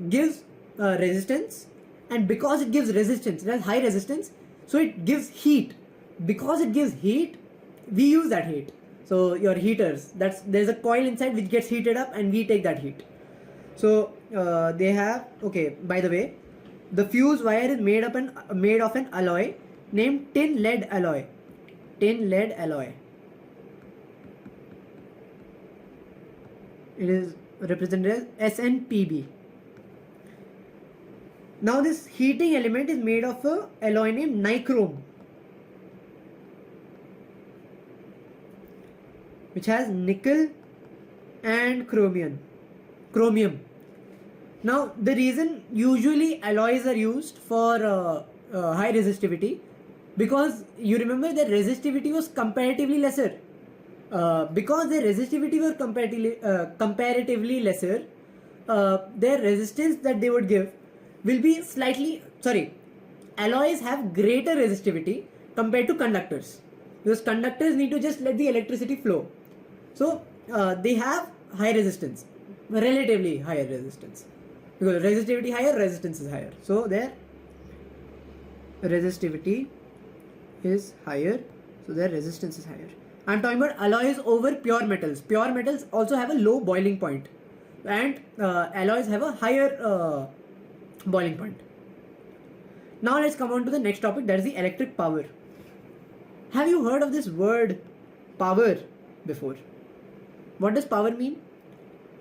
gives resistance, and because it gives resistance, it has high resistance, so it gives heat. Because it gives heat, we use that heat. So your heaters, there's a coil inside which gets heated up and we take that heat. So they have, okay, by the way, the fuse wire is made of an alloy named tin lead alloy. Tin lead alloy. It is represented as SNPB. Now this heating element is made of a alloy named nichrome, which has nickel and chromium. Now the reason usually alloys are used for high resistivity, because you remember their resistivity was comparatively lesser. Because their resistivity were comparatively lesser, their resistance that they would give will be alloys have greater resistivity compared to conductors, because conductors need to just let the electricity flow. So they have high resistance, relatively higher resistance, because resistivity higher, resistance is higher. So their resistivity is higher, so their resistance is higher. I'm talking about alloys over pure metals. Pure metals also have a low boiling point, and alloys have a higher boiling point. Now let's come on to the next topic, that is the electric power. Have you heard of this word power before? What does power mean?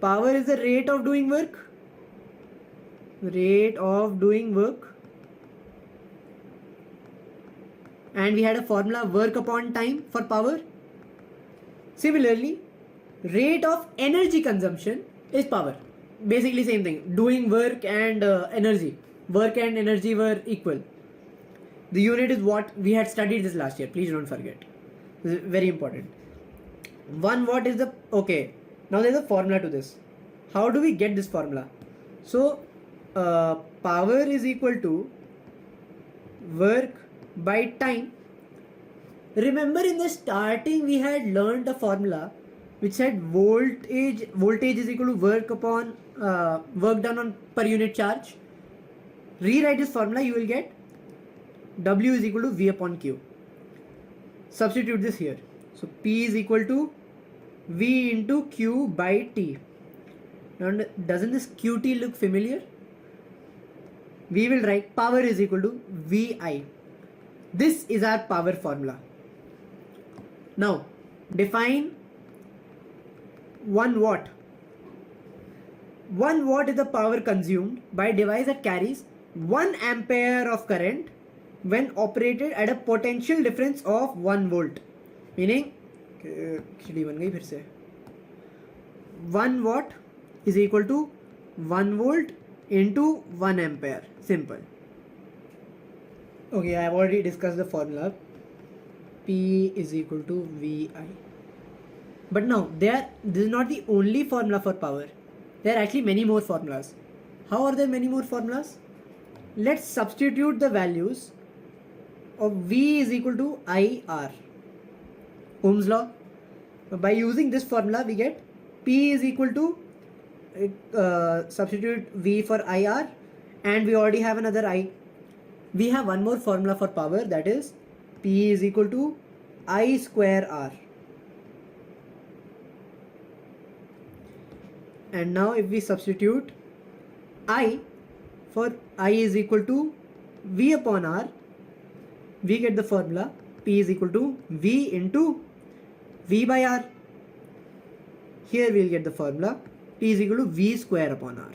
Power is the rate of doing work. Rate of doing work. And we had a formula, work upon time, for power. Similarly, rate of energy consumption is power. Basically same thing. Doing work and energy. Work and energy were equal. The unit is what we had studied this last year. Please don't forget. This is very important. 1 watt is the... Okay. Now there's a formula to this. How do we get this formula? So, power is equal to work by time. Remember in the starting we had learned a formula which said voltage is equal to work upon work done on per unit charge. Rewrite this formula, you will get W is equal to V upon Q. Substitute this here. So P is equal to V into Q by T. Now doesn't this QT look familiar? We will write power is equal to VI. This is our power formula. Now define 1 watt. 1 watt is the power consumed by a device that carries 1 ampere of current when operated at a potential difference of 1 volt. Meaning 1 watt is equal to 1 volt into 1 ampere. Simple. Okay, I have already discussed the formula. P is equal to VI. But now, this is not the only formula for power. There are actually many more formulas. How are there many more formulas? Let's substitute the values of V is equal to IR. Ohm's law. By using this formula, we get P is equal to substitute V for IR, and we already have another I. We have one more formula for power, that is P is equal to I square R. And now if we substitute I for I is equal to V upon R, we get the formula P is equal to V into V by R. Here we will get the formula P is equal to V square upon R.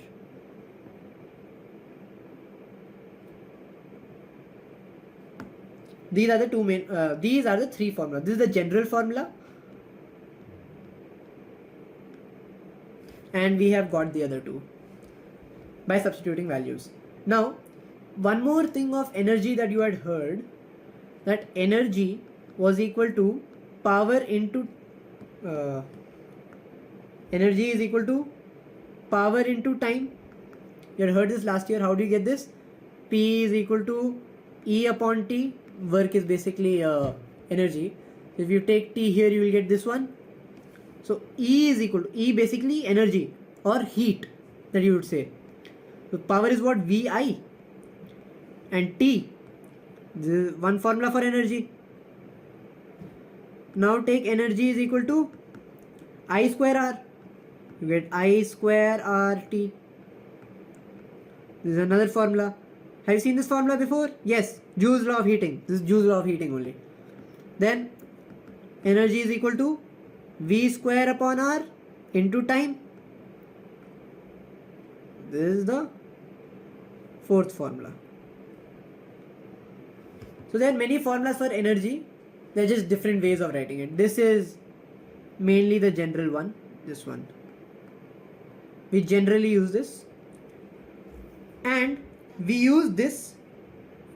These are the two main, these are the three formulas. This is the general formula. And we have got the other two by substituting values. Now, one more thing of energy that you had heard, that energy was equal to power into energy is equal to power into time. You had heard this last year. How do you get this? P is equal to E upon T. Work is basically energy. If you take T here, you will get this one. So E is equal to E, basically energy or heat, that you would say. So power is what? VI. And T, this is one formula for energy. Now take energy is equal to I square R. You get I square RT. This is another formula. Have you seen this formula before? Yes, Joule's law of heating. This is Joule's law of heating only. Then energy is equal to V square upon R into time. This is the fourth formula. So there are many formulas for energy. They're just different ways of writing it. This is mainly the general one. This one. We generally use this. And we use this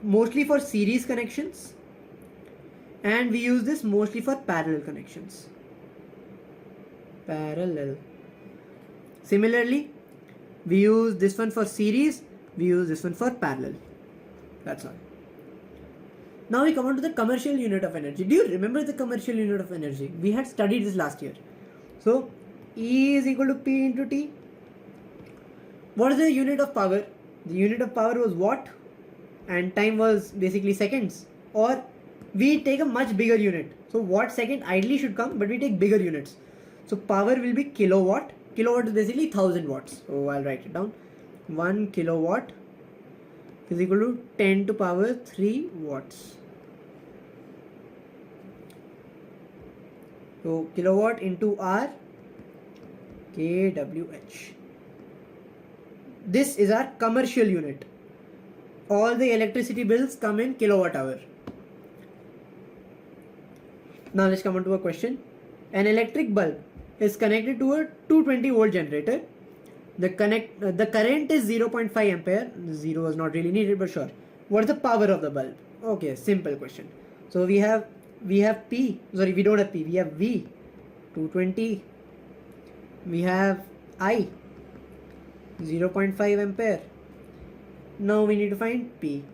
mostly for series connections. And we use this mostly for parallel connections. Parallel. Similarly, we use this one for series. We use this one for parallel. That's all. Now we come on to the commercial unit of energy. Do you remember the commercial unit of energy? We had studied this last year. So E is equal to P into T. What is the unit of power? The unit of power was watt and time was basically seconds. Or we take a much bigger unit. So watt second ideally should come, but we take bigger units. So power will be kilowatt. Kilowatt is basically 1000 watts. So I'll write it down. 1 kilowatt is equal to 10 to power 3 watts. So kilowatt into R, kWh. This is our commercial unit. All the electricity bills come in kilowatt hour. Now let's come on to a question. An electric bulb is connected to a 220 volt generator. The current is 0.5 ampere. 0 is not really needed, but sure. What is the power of the bulb? Okay, simple question. So we have P. Sorry, we don't have P. We have V, 220. We have I, 0.5 ampere. Now we need to find P.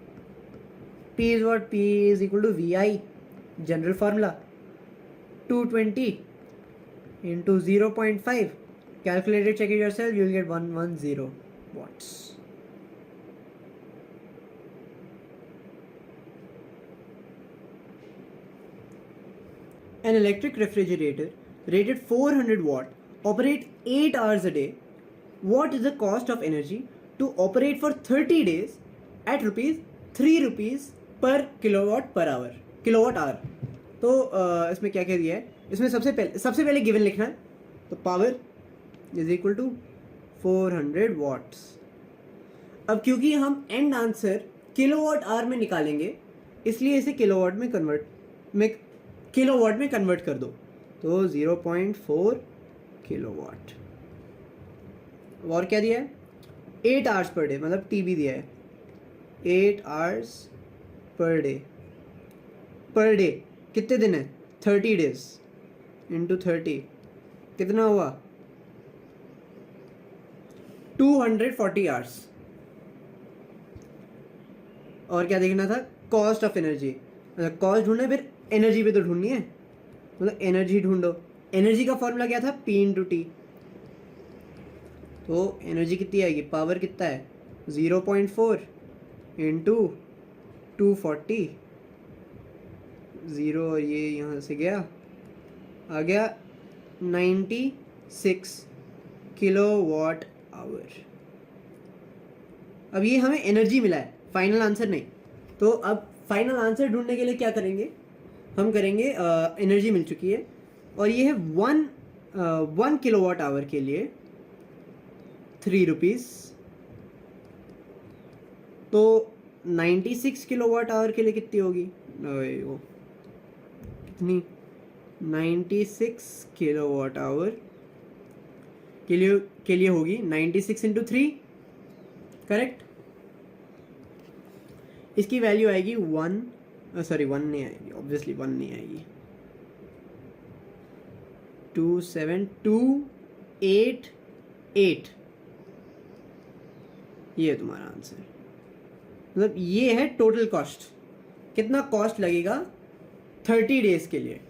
P is what? P is equal to VI. General formula. 220 into 0.5. Calculate it, check it yourself. You will get 110 watts. An electric refrigerator rated 400 watt operates 8 hours a day. What is the cost of energy to operate for 30 days at ₹3 per kilowatt hour? तो इसमें क्या क्या दिया है? इसमें सबसे पहले given लिखना है. तो power is equal to 400 watts. अब क्योंकि हम एंड आंसर किलोवाट आवर में निकालेंगे, इसलिए इसे किलोवाट में कन्वर्ट कर दो. तो 0.4 किलोवाट. और क्या दिया है? 8 आवर्स पर डे, मतलब टी भी दिया है. 8 आवर्स पर डे कितने दिन है? 30 डेज इंटू 30 कितना हुआ? 240 आवर्स. और क्या देखना था? Cost of energy. मतलब कॉस्ट ढूंढना है, फिर एनर्जी भी तो ढूंढनी है. मतलब एनर्जी ढूंढो. एनर्जी का फॉर्मूला क्या था? P into T. तो एनर्जी कितनी आएगी? पावर कितना है? 0.4 इंटू 240. 0 और ये यहाँ से गया, आ गया 96 किलोवाट आवर. अब ये हमें एनर्जी मिला है, फाइनल आंसर नहीं. तो अब फाइनल आंसर ढूंढने के लिए क्या करेंगे? हम करेंगे एनर्जी मिल चुकी है और ये है 1 किलोवाट आवर के लिए ₹3. तो 96 किलोवाट आवर के लिए कितनी होगी? वो कितनी? 96 किलोवाट आवर के लिए होगी 96 इंटू 3. करेक्ट. इसकी वैल्यू आएगी 1 नहीं आएगी, ऑब्वियसली 1 नहीं आएगी. 27288. ये है तुम्हारा आंसर. मतलब ये है टोटल कॉस्ट. कितना कॉस्ट लगेगा 30 डेज के लिए.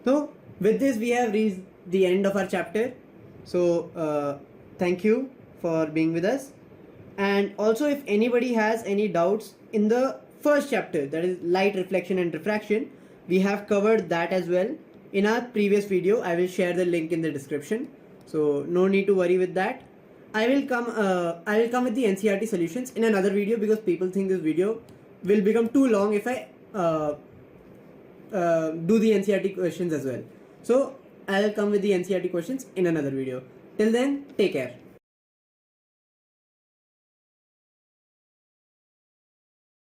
तो with this we have reached the end of our chapter. So thank you for being with us. And also, if anybody has any doubts in the first chapter, that is light reflection and diffraction, we have covered that as well in our previous video. I will share the link in the description, so no need to worry with that. I will come with the NCERT solutions in another video, because people think this video will become too long if I do the NCERT questions as well. So I'll come with the NCERT questions in another video. Till then, take care.